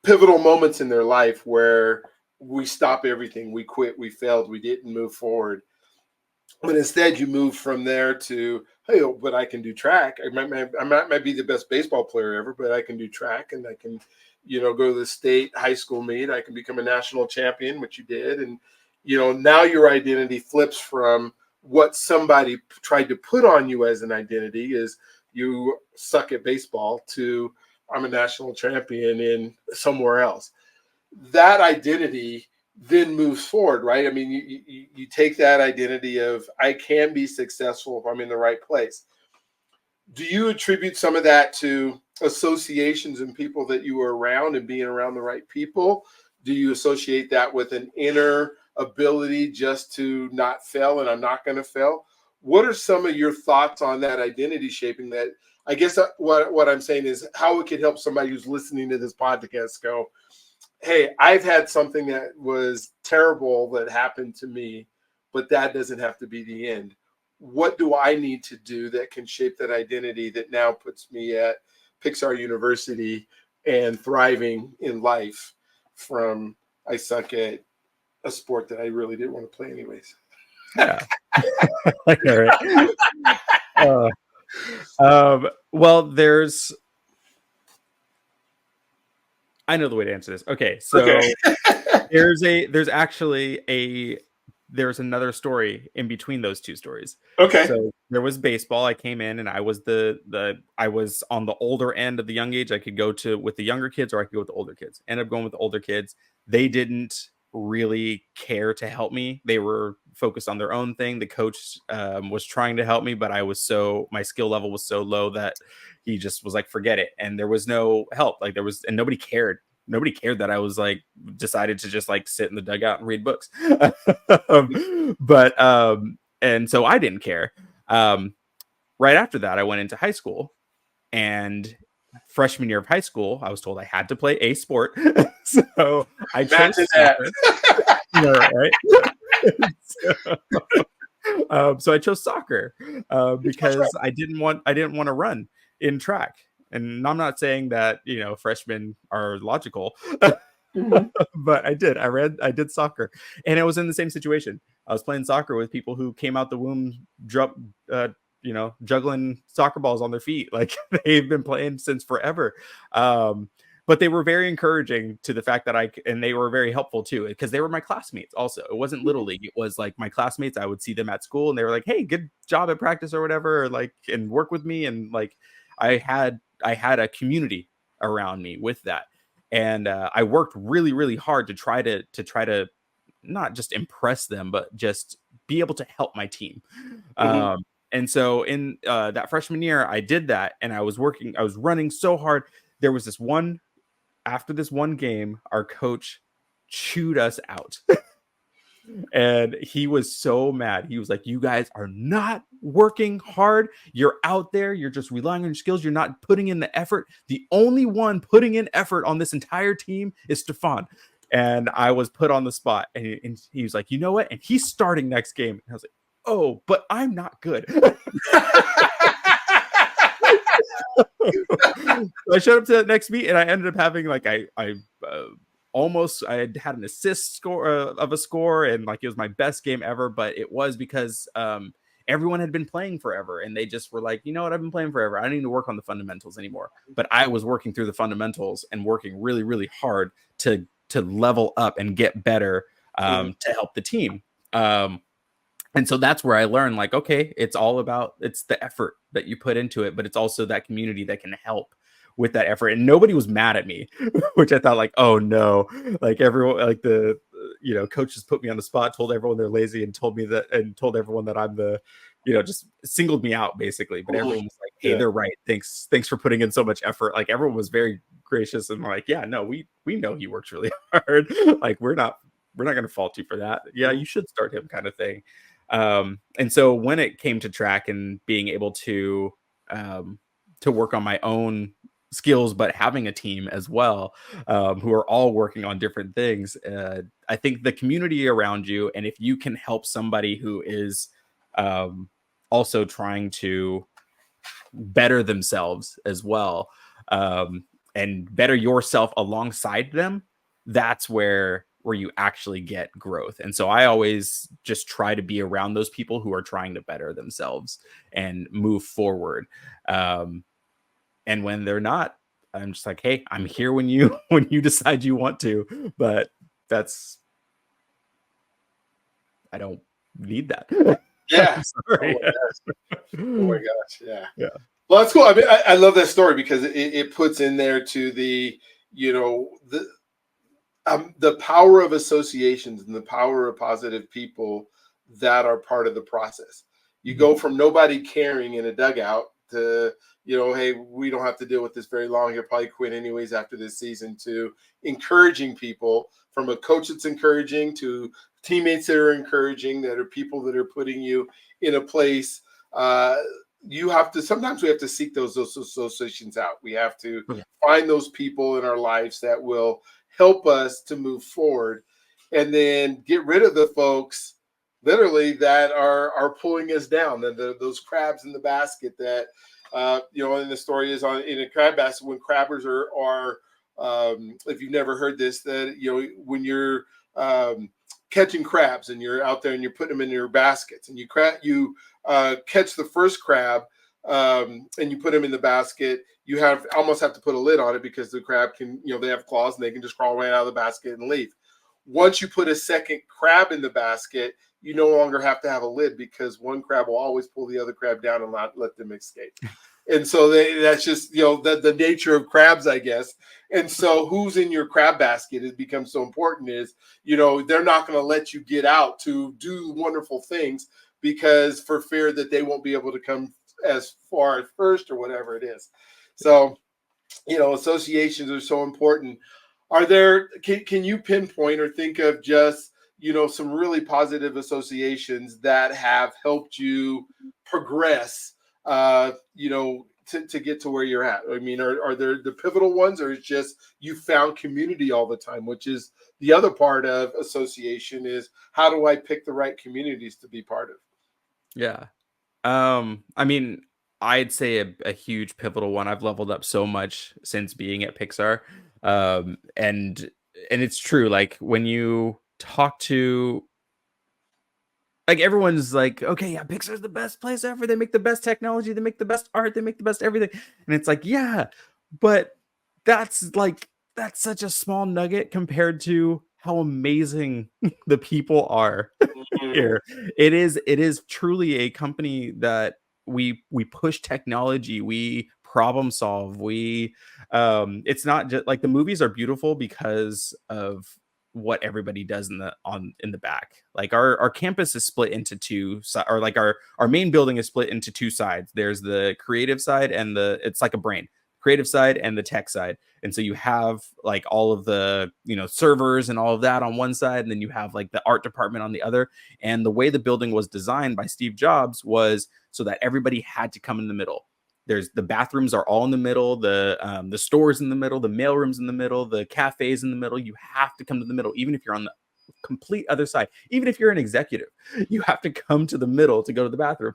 pivotal moments in their life where we stop everything. We quit. We failed. We didn't move forward. But instead, you move from there to, hey, but I can do track. I might be the best baseball player ever, but I can do track, and I can, go to the state high school meet. I can become a national champion, which you did. And, now your identity flips from what somebody tried to put on you as an identity is you suck at baseball to I'm a national champion in somewhere else. That identity then moves forward, right? I mean, you take that identity of I can be successful if I'm in the right place. Do you attribute some of that to associations and people that you were around and being around the right people? Do you associate that with an inner ability just to not fail and I'm not going to fail? What are some of your thoughts on that identity shaping that? I guess what I'm saying is how it could help somebody who's listening to this podcast go, hey, I've had something that was terrible that happened to me, but that doesn't have to be the end. What do I need to do that can shape that identity that now puts me at Pixar University and thriving in life from I suck at a sport that I really didn't want to play anyways? Yeah. All right. Well, I know the way to answer this. Okay, so there's another story in between those two stories. Okay. So there was baseball. I came in and I was I was on the older end of the young age. I could go with the younger kids or I could go with the older kids. Ended up going with the older kids. They didn't really care to help me. They were focused on their own thing. The coach was trying to help me, but my skill level was so low that he just was like, forget it. And there was no help. And nobody cared. Nobody cared that I was decided to just sit in the dugout and read books. And so I didn't care. Right after that, I went into high school, and freshman year of high school, I was told I had to play a sport. So I chose soccer. Right? So I chose soccer because I didn't want to run in track. And I'm not saying that freshmen are logical, but I did soccer, and it was in the same situation. I was playing soccer with people who came out the womb juggling soccer balls on their feet. They've been playing since forever. But they were very encouraging to the fact that and they were very helpful too, because they were my classmates also. It wasn't Little League. It was my classmates. I would see them at school and they were like, hey, good job at practice or whatever, or and work with me. And I had a community around me with that. And I worked really, really hard to try to not just impress them, but just be able to help my team. Mm-hmm. And so in that freshman year, I did that, and I was running so hard. There was after this one game, our coach chewed us out. And he was so mad. He was like, you guys are not working hard. You're out there. You're just relying on your skills. You're not putting in the effort. The only one putting in effort on this entire team is Staphon. And I was put on the spot. And he was like, you know what? And he's starting next game. And I was like, oh, but I'm not good. I showed up to that next meet, and I ended up having I had an assist score of a score, and it was my best game ever. But it was because everyone had been playing forever, and they just were like, you know what, I've been playing forever. I don't need to work on the fundamentals anymore. But I was working through the fundamentals and working really, really hard to level up and get better to help the team. And so that's where I learned, like, okay, it's the effort that you put into it, but it's also that community that can help with that effort. And nobody was mad at me, which I thought, like, oh no, like everyone, like the, coaches put me on the spot, told everyone they're lazy, and told everyone that I'm just singled me out basically. But everyone was like, hey, they're right. Thanks for putting in so much effort. Like everyone was very gracious and like, yeah, no, we know he works really hard. Like we're not going to fault you for that. Yeah, you should start him, kind of thing. And so when it came to track and being able to work on my own skills, but having a team as well, who are all working on different things, I think the community around you, and if you can help somebody who is also trying to better themselves as well, and better yourself alongside them, that's where you actually get growth. And so I always just try to be around those people who are trying to better themselves and move forward. And when they're not, I'm just like, hey, I'm here when you decide you want to, but I don't need that. Yeah. Sorry. Oh my gosh. Yeah. Yeah. Well, that's cool. I mean, I love that story because it puts in there to the, the power of associations and the power of positive people that are part of the process. You go from nobody caring in a dugout to, hey, we don't have to deal with this very long. He'll probably quit anyways after this season, to encouraging people, from a coach that's encouraging to teammates that are encouraging, that are people that are putting you in a place. Sometimes we have to seek those associations out. We have to find those people in our lives that will help us to move forward, and then get rid of the folks literally that are pulling us down, and those crabs in the basket that, and the story is in a crab basket, when crabbers are if you've never heard this, that, when you're catching crabs and you're out there and you're putting them in your baskets, and you catch the first crab, and you put them in the basket, you almost have to put a lid on it, because the crab can, they have claws and they can just crawl right out of the basket and leave. Once you put a second crab in the basket, you no longer have to have a lid, because one crab will always pull the other crab down and not let them escape. And so that's just, the nature of crabs, I guess. And so who's in your crab basket has become so important, is, they're not going to let you get out to do wonderful things, because for fear that they won't be able to come as far at first, or whatever it is. So, associations are so important. Can you pinpoint or think of just, some really positive associations that have helped you progress, to get to where you're at? I mean, are there the pivotal ones, or is just you found community all the time, which is the other part of association, is how do I pick the right communities to be part of? Yeah. I mean, I'd say a huge pivotal one. I've leveled up so much since being at Pixar. And it's true. Like when you talk to, like, everyone's like, okay, yeah, Pixar's the best place ever. They make the best technology, they make the best art, they make the best everything. And it's like, yeah, but that's such a small nugget compared to how amazing the people are here. It is truly a company that we push technology, we problem solve, it's not just like the movies are beautiful because of what everybody does in the back. Like our campus is split into or like our main building is split into two sides. There's the creative side and it's like a brain, creative side and the tech side. And so you have like all of the, servers and all of that on one side, and then you have like the art department on the other. And the way the building was designed by Steve Jobs was so that everybody had to come in the middle. There's the bathrooms are all in the middle, the stores in the middle, the mailrooms in the middle, the cafes in the middle. You have to come to the middle, even if you're on the complete other side. Even if you're an executive, you have to come to the middle to go to the bathroom.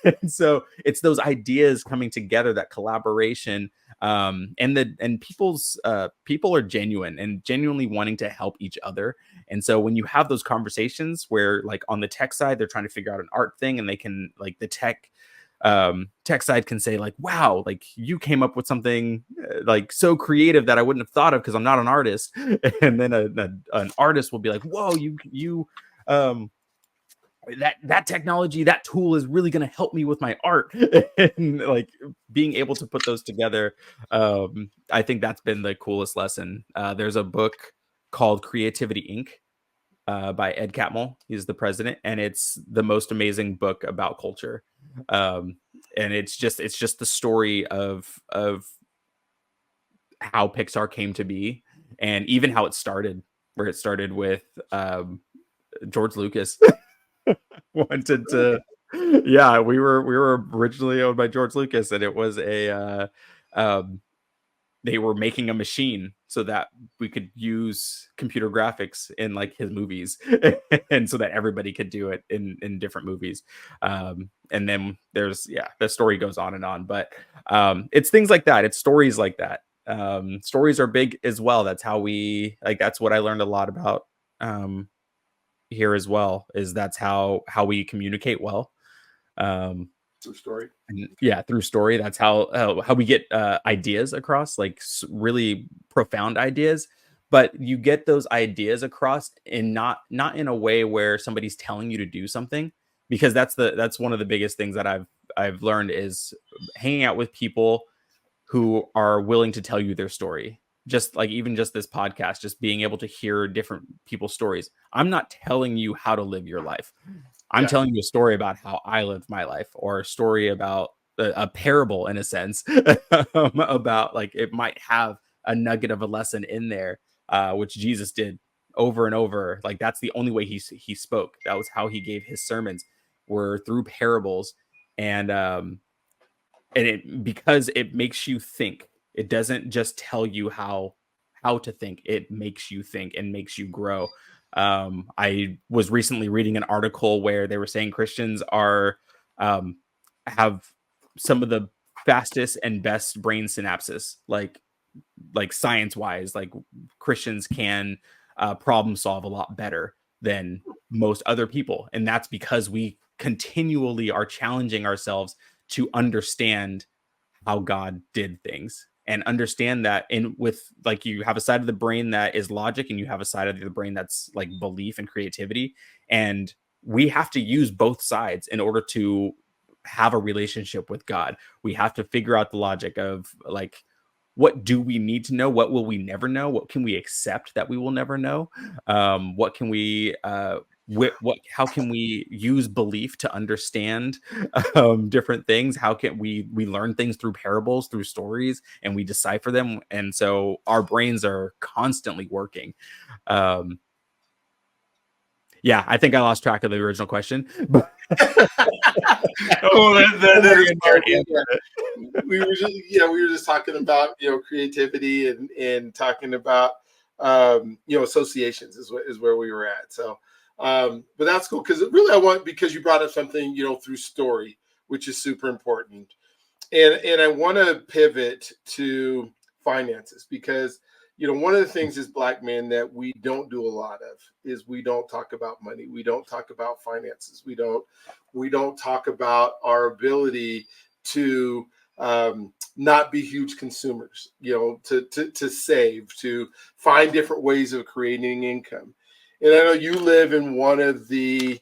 And so it's those ideas coming together, that collaboration, and people are genuine and genuinely wanting to help each other. And so when you have those conversations where, like, on the tech side, they're trying to figure out an art thing, and they can, like, the tech tech side can say like, wow, like you came up with something like so creative that I wouldn't have thought of because I'm not an artist. And then an artist will be like, whoa, you that technology, that tool is really going to help me with my art. And like being able to put those together, I think that's been the coolest lesson. There's a book called Creativity Inc. By Ed Catmull. He's the president, and it's the most amazing book about culture. And it's just the story of how Pixar came to be, and even how it started, where it started with George Lucas wanted to. Yeah, we were originally owned by George Lucas, and it was they were making a machine so that we could use computer graphics in like his movies and so that everybody could do it in different movies. And then there's, the story goes on, but it's things like that. It's stories like that. Stories are big as well. That's how that's what I learned a lot about here as well, is that's how we communicate well. Through story. Through story. That's how we get ideas across, like really profound ideas. But you get those ideas across in not in a way where somebody's telling you to do something, because that's one of the biggest things that I've learned is hanging out with people who are willing to tell you their story. Just like even just this podcast, just being able to hear different people's stories. I'm not telling you how to live your life. I'm telling you a story about how I lived my life, or a story about a parable in a sense about like it might have a nugget of a lesson in there, which Jesus did over and over. Like that's the only way he spoke. That was how he gave his sermons, were through parables. And because it makes you think. It doesn't just tell you how to think. It makes you think and makes you grow. I was recently reading an article where they were saying Christians are have some of the fastest and best brain synapses, like science wise. Like Christians can problem solve a lot better than most other people, and that's because we continually are challenging ourselves to understand how God did things, and understand that with like you have a side of the brain that is logic, and you have a side of the brain that's like belief and creativity, and we have to use both sides in order to have a relationship with God. We have to figure out the logic of like, what do we need to know? What will we never know? What can we accept that we will never know? What can we how can we use belief to understand different things? How can we learn things through parables, through stories, and we decipher them? And so our brains are constantly working. I think I lost track of the original question. Oh, that is part. We were just talking about creativity and talking about associations is where we were at. So but that's cool, because really because you brought up something through story, which is super important, and I want to pivot to finances, because one of the things as Black men that we don't do a lot of is we don't talk about money. We don't talk about finances. We don't talk about our ability to not be huge consumers, to save, to find different ways of creating income. And I know you live in one of the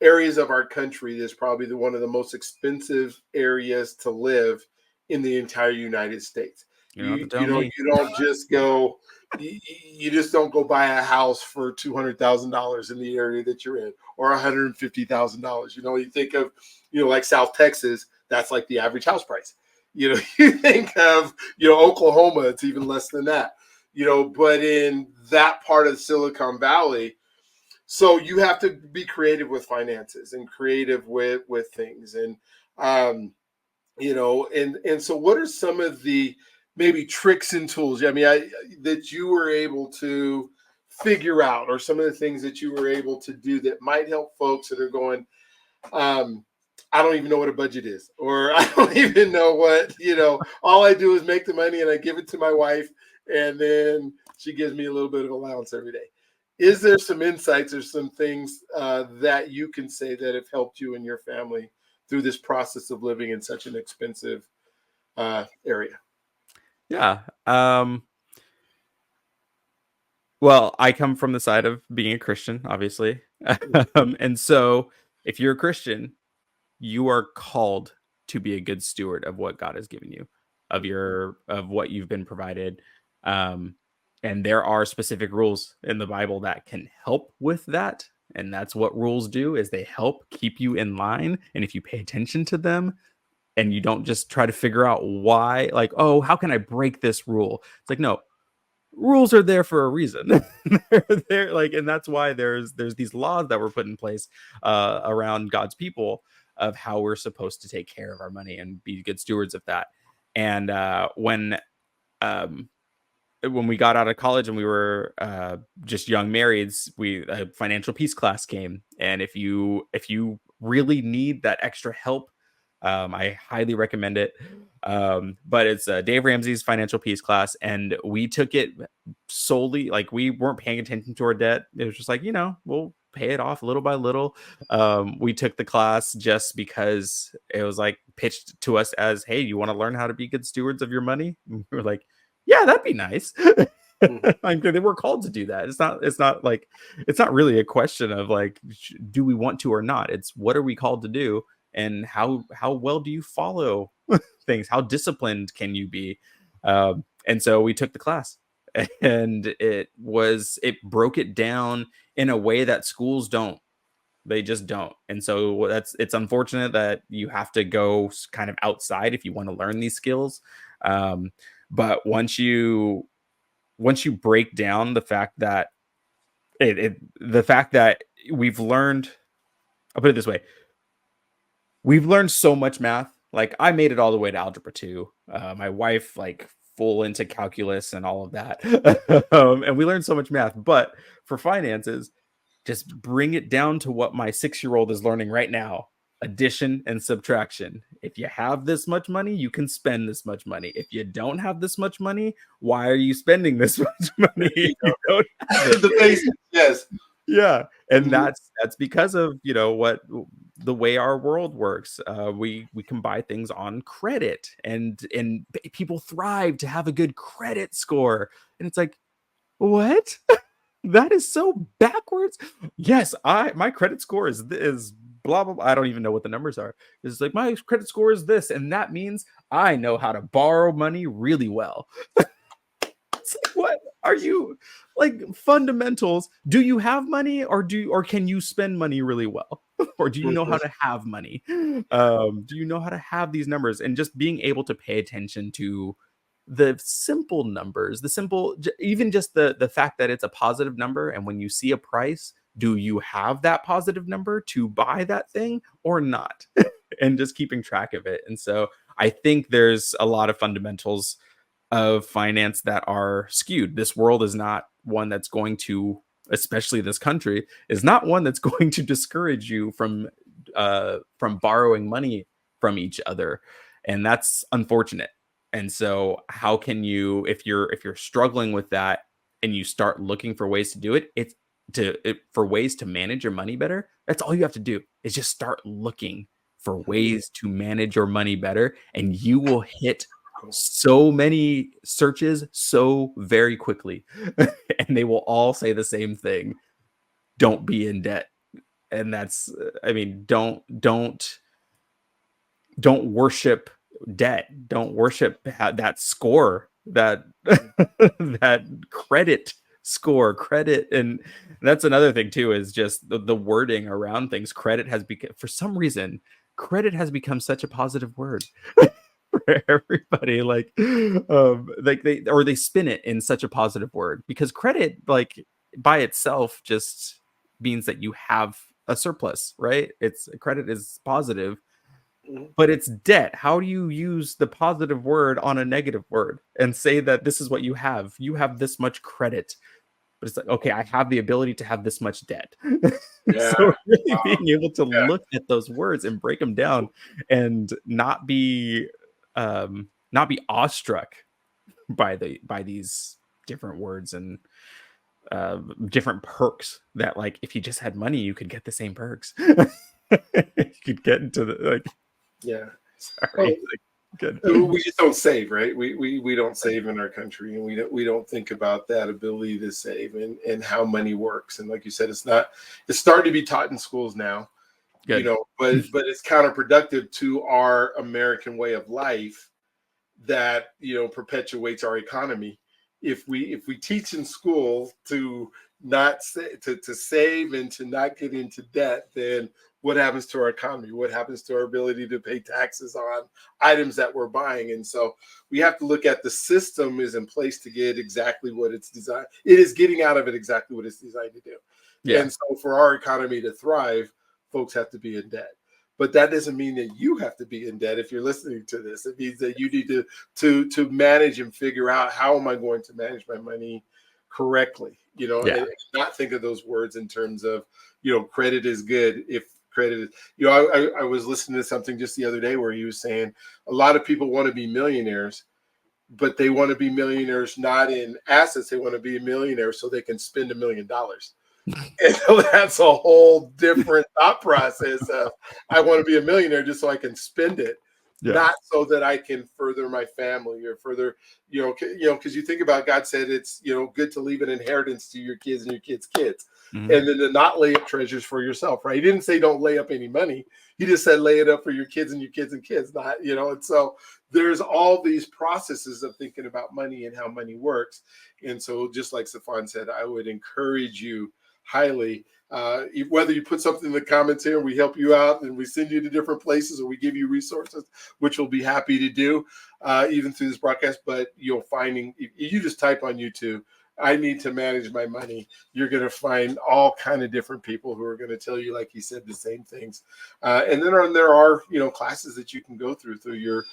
areas of our country that's probably one of the most expensive areas to live in the entire United States. You don't just go, you just don't go buy a house for $200,000 in the area that you're in, or $150,000. You think of, like South Texas, that's like the average house price. You think of, Oklahoma, it's even less than that. But in that part of Silicon Valley, so you have to be creative with finances and creative with things, and and so what are some of the maybe tricks and tools that you were able to figure out, or some of the things that you were able to do that might help folks that are going, I don't even know what a budget is, or I don't even know what, all I do is make the money and I give it to my wife, and then she gives me a little bit of allowance every day. Is there some insights or some things that you can say that have helped you and your family through this process of living in such an expensive area? Yeah. Well, I come from the side of being a Christian, obviously. And so if you're a Christian, you are called to be a good steward of what God has given you, of what you've been provided. Um, and there are specific rules in the Bible that can help with that. And that's what rules do, is they help keep you in line. And if you pay attention to them and you don't just try to figure out why, like, oh, how can I break this rule? It's like, no, rules are there for a reason. They're like, and that's why there's these laws that were put in place around God's people of how we're supposed to take care of our money and be good stewards of that. And um, when we got out of college and we were just young marrieds, a financial peace class came, and if you really need that extra help, I highly recommend it. But it's Dave Ramsey's financial peace class, and we took it solely, like, we weren't paying attention to our debt. It was just like, we'll pay it off little by little. We took the class just because it was like pitched to us as, hey, you want to learn how to be good stewards of your money? And we were like, yeah, that'd be nice. Like, they were called to do that. It's not really a question of like, do we want to or not? It's what are we called to do, and how well do you follow things? How disciplined can you be? And so we took the class, and it broke it down in a way that schools don't. They just don't. And so it's unfortunate that you have to go kind of outside if you want to learn these skills. But once you break down the fact that we've learned, I'll put it this way, we've learned so much math. Like, I made it all the way to algebra 2. My wife, like, full into calculus and all of that. And we learned so much math. But for finances, just bring it down to what my 6-year-old is learning right now: addition and subtraction. If you have this much money, you can spend this much money. If you don't have this much money, why are you spending this much money if you don't have it? The basics, yes. Yeah. And that's because of, what the way our world works. We can buy things on credit, and people thrive to have a good credit score. And it's like, what? That is so backwards. Yes, my credit score is blah blah blah. I don't even know what the numbers are. It's like, my credit score is this, and that means I know how to borrow money really well. It's like, what are you, like, fundamentals? Do you have money, or can you spend money really well? Or do you know how to have money? Do you know how to have these numbers? And just being able to pay attention to the simple numbers, even just the fact that it's a positive number. And when you see a price, do you have that positive number to buy that thing or not? And just keeping track of it. And so I think there's a lot of fundamentals of finance that are skewed. This world is not one that's going to, especially this country, is not one that's going to discourage you from borrowing money from each other. And that's unfortunate. And so how can you, if you're struggling with that and you start looking for ways to do it, for ways to manage your money better, that's all you have to do, is just start looking for ways to manage your money better, and you will hit so many searches so very quickly. And they will all say the same thing: don't be in debt. And that's, I mean, don't worship debt. Don't worship that score, that that credit score, credit. And that's another thing too, is just the wording around things. Credit has become, for some reason, credit has become such a positive word for everybody. Like they spin it in such a positive word, because credit, like, by itself just means that you have a surplus, right? Credit is positive. But it's debt. How do you use the positive word on a negative word and say that this is what you have? You have this much credit. But it's like, okay, I have the ability to have this much debt. Yeah. So really being able to look at those words and break them down, and not be awestruck by these different words and different perks, that, like, if you just had money, you could get the same perks. You could get into Yeah. Sorry. Good. We just don't save, right? We don't save in our country, and we don't think about that ability to save and how money works. And like you said, it's starting to be taught in schools now, Good. but it's counterproductive to our American way of life that perpetuates our economy. If we teach in school to not to save and to not get into debt, then what happens to our economy? What happens to our ability to pay taxes on items that we're buying? And so we have to look at the system is in place to get exactly what it's designed. It is getting out of it exactly what it's designed to do. Yeah. And so for our economy to thrive, folks have to be in debt. But that doesn't mean that you have to be in debt if you're listening to this. It means that you need to manage and figure out, how am I going to manage my money correctly, Yeah. and not think of those words in terms of, credit is good. If credit is, I was listening to something just the other day where he was saying a lot of people want to be millionaires, but they want to be millionaires not in assets. They want to be a millionaire so they can spend $1 million. And so that's a whole different thought process of, I want to be a millionaire just so I can spend it, Yeah. not so that I can further my family or further, because you think about, God said it's, good to leave an inheritance to your kids and your kids' kids, Mhm. and then to not lay up treasures for yourself, right? He didn't say don't lay up any money. He just said lay it up for your kids and your kids and kids, not, and so there's all these processes of thinking about money and how money works. And so just like Staphon said, I would encourage you highly, whether you put something in the comments here, we help you out and we send you to different places, or we give you resources, which we'll be happy to do, even through this broadcast. But finding, if you just type on YouTube, I need to manage my money, you're going to find all kind of different people who are going to tell you, like he said, the same things. And then there are classes that you can go through your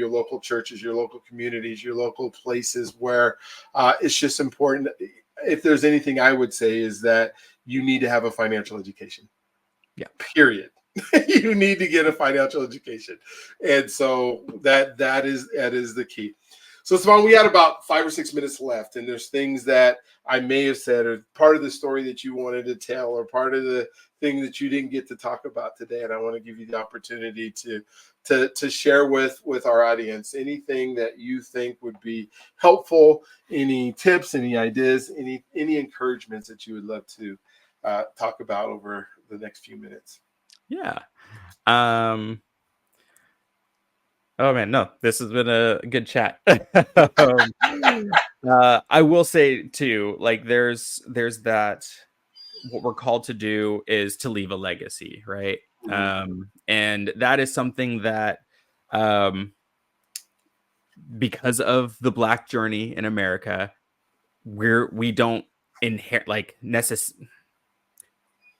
local churches, your local communities, your local places where it's just important. If there's anything I would say, is that you need to have a financial education. Yeah. Period. You need to get a financial education. And so that is the key. So Staphon, we had about 5 or 6 minutes left, and there's things that I may have said, or part of the story that you wanted to tell, or part of the thing that you didn't get to talk about today. And I want to give you the opportunity to share with our audience anything that you think would be helpful, any tips, any ideas, any encouragements that you would love to talk about over the next few minutes. Yeah. Oh man, no, this has been a good chat. I will say too, like there's that, what we're called to do is to leave a legacy, right? And that is something that, because of the Black journey in America, we don't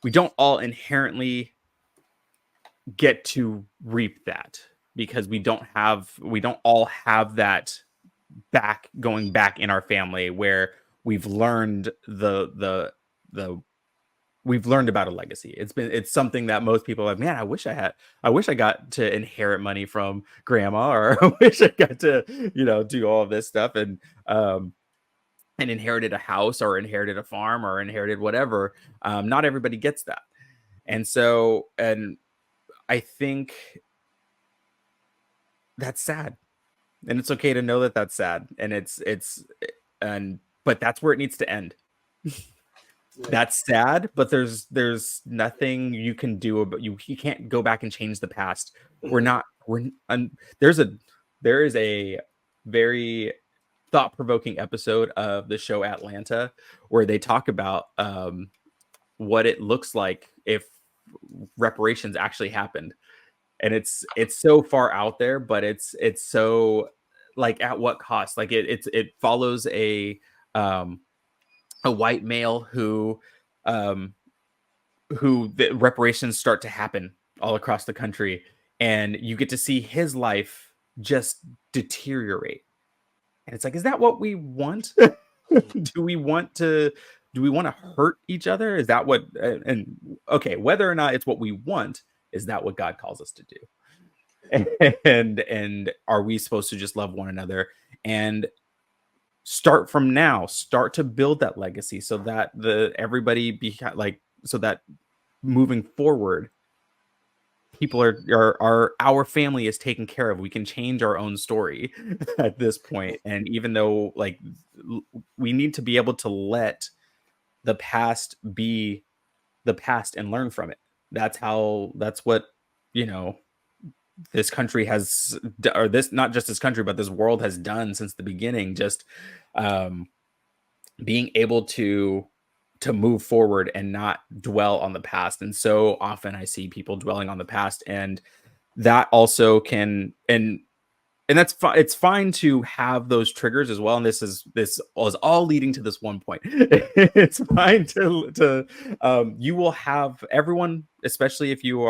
we don't all inherently get to reap that, because we don't all have that going back in our family where we've learned we've learned about a legacy. It's something that most people are like, man, I wish I got to inherit money from grandma, or I wish I got to, do all of this stuff, and inherited a house, or inherited a farm, or inherited whatever. Not everybody gets that. And so, and I think that's sad, and it's okay to know that that's sad, and but that's where it needs to end. Yeah. That's sad, but there's nothing you can do about you can't go back and change the past. There is a very thought-provoking episode of the show Atlanta where they talk about what it looks like if reparations actually happened. And it's so far out there, but it's so, like, at what cost? Like it follows a white male who the reparations start to happen all across the country, and you get to see his life just deteriorate. And it's like, is that what we want? do we want to hurt each other? Is that what, and okay, whether or not it's what we want, is that what God calls us to do? And are we supposed to just love one another and start from now, start to build that legacy, so that so that moving forward, people are our family is taken care of. We can change our own story at this point. And even though like we need to be able to let the past be the past and learn from it. That's what, you know, this country has, or this, not just this country, but this world has done since the beginning. Just um, being able to move forward and not dwell on the past. And so often I see people dwelling on the past, and that also can, and that's fine. It's fine to have those triggers as well. And this is all leading to this one point. It's fine to you will have everyone, especially if you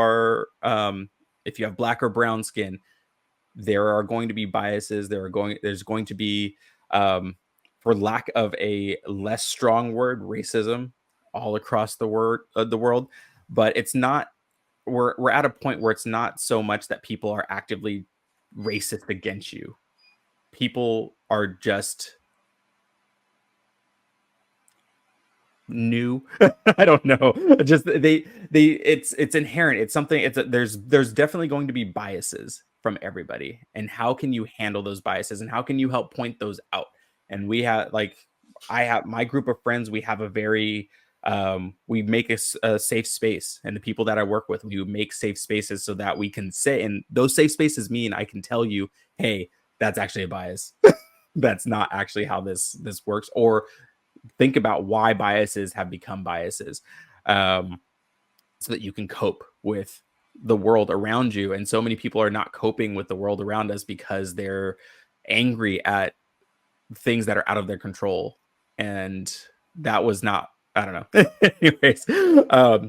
have black or brown skin, there are going to be biases. There's going to be for lack of a less strong word, racism all across the world. But it's not, we're at a point where it's not so much that people are actively racist against you. People are just new. I don't know. Just it's inherent. It's something. There's definitely going to be biases from everybody. And how can you handle those biases, and how can you help point those out? And we have, like, I have my group of friends. We have a very we make a safe space, and the people that I work with, we make safe spaces so that we can say, and those safe spaces mean I can tell you, hey, that's actually a bias. That's not actually how this works. Or think about why biases have become biases, so that you can cope with the world around you. And so many people are not coping with the world around us because they're angry at things that are out of their control. And that was not, I don't know. Anyways,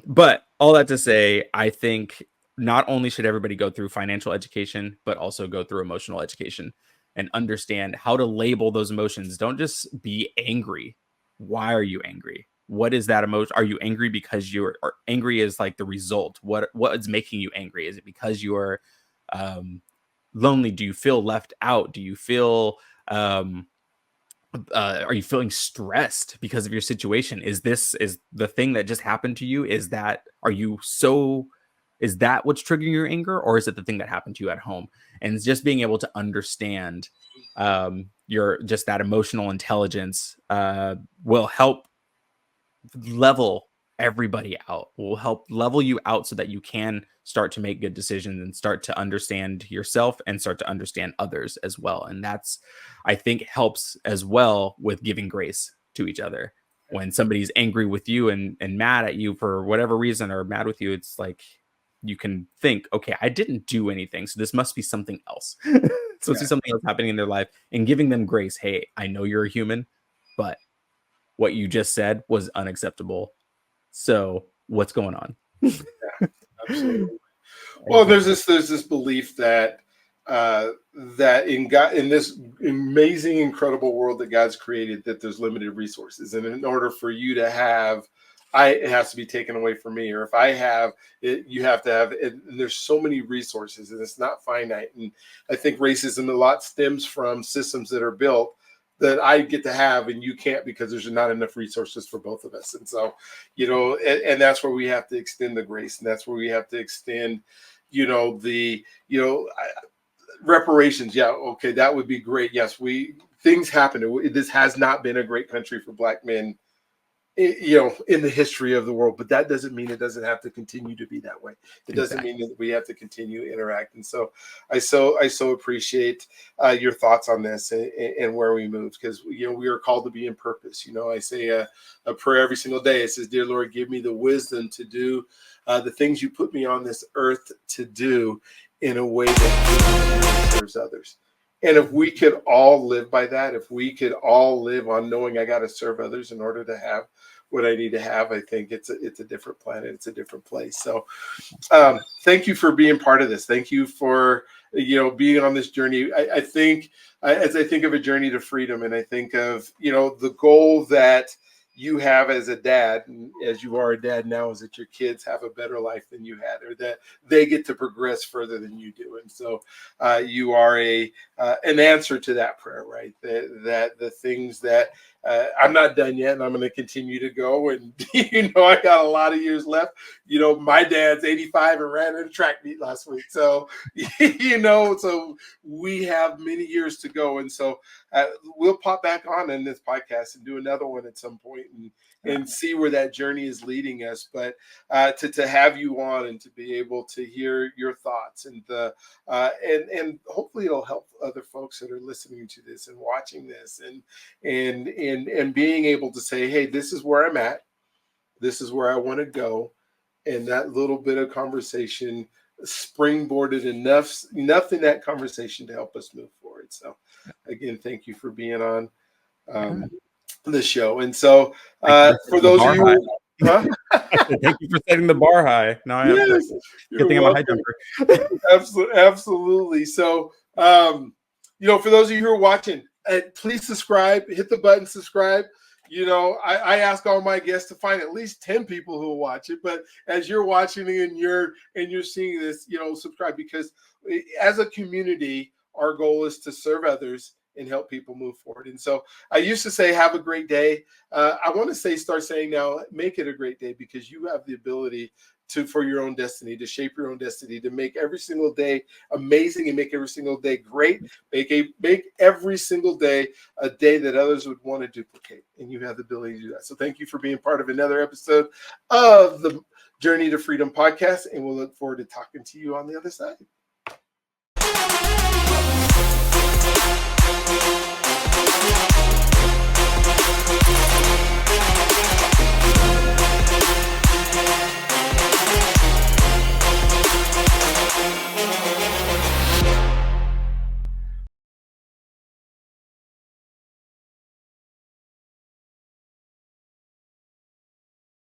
but all that to say, I think not only should everybody go through financial education, but also go through emotional education and understand how to label those emotions. Don't just be angry. Why are you angry? What is that emotion? Are you angry because or angry is like the result? What is making you angry? Is it because you're lonely? Do you feel left out? Do you feel are you feeling stressed because of your situation? Is the thing that just happened to you? Is that what's triggering your anger, or is it the thing that happened to you at home? And it's just being able to understand your just that emotional intelligence will help level everybody out, will help level you out so that you can start to make good decisions and start to understand yourself and start to understand others as well. And that's, I think, helps as well with giving grace to each other. When somebody's angry with you and mad at you for whatever reason, or mad with you, it's like you can think, okay, I didn't do anything, so this must be something else. So it's something else happening in their life, and giving them grace. Hey, I know you're a human, but what you just said was unacceptable. So what's going on? Yeah, absolutely. Well, there's this belief that that in God, in this amazing, incredible world that God's created, that there's limited resources, and in order for you to have, it has to be taken away from me, or if I have it, you have to have it. And there's so many resources, and it's not finite. And I think racism a lot stems from systems that are built that I get to have and you can't, because there's not enough resources for both of us. And so, and that's where we have to extend the grace, and that's where we have to extend, reparations. Yeah, okay, that would be great. Yes, things happen. This has not been a great country for Black men, in the history of the world, but that doesn't mean it doesn't have to continue to be that way. It doesn't mean that we have to continue to interact. And so I so appreciate your thoughts on this, and where we move, because we are called to be in purpose. I say a prayer every single day. It says, "Dear Lord, give me the wisdom to do the things you put me on this earth to do in a way that serves others." And if we could all live by that, if we could all live on knowing I got to serve others in order to have what I need to have, I think it's a different planet. It's a different place. So thank you for being part of this. Thank you for, being on this journey. I think as I think of a journey to freedom, and I think of, the goal that you have as a dad, as you are a dad now, is that your kids have a better life than you had, or that they get to progress further than you do. And so you are an answer to that prayer, right? That the things that I'm not done yet, and I'm going to continue to go. And I got a lot of years left. My dad's 85 and ran in a track meet last week, so so we have many years to go. And so we'll pop back on in this podcast and do another one at some point and see where that journey is leading us. But to have you on and to be able to hear your thoughts and and hopefully it'll help other folks that are listening to this and watching this and being able to say, hey, this is where I'm at. This is where I want to go. And that little bit of conversation springboarded enough in that conversation to help us move forward. So again, thank you for being on the show. And so for those of you thank you for setting the bar high. No, I have good thing I'm a high jumper. Absolutely. So for those of you who are watching, please subscribe, hit the button, subscribe. I ask all my guests to find at least 10 people who will watch it. But as you're watching and you're seeing this, subscribe, because as a community, our goal is to serve others and help people move forward. And so I used to say, have a great day. I want to start saying now, make it a great day, because you have the ability for your own destiny, to shape your own destiny, to make every single day amazing and make every single day great. Make every single day a day that others would want to duplicate. And you have the ability to do that. So thank you for being part of another episode of the Journey to Freedom podcast. And we'll look forward to talking to you on the other side.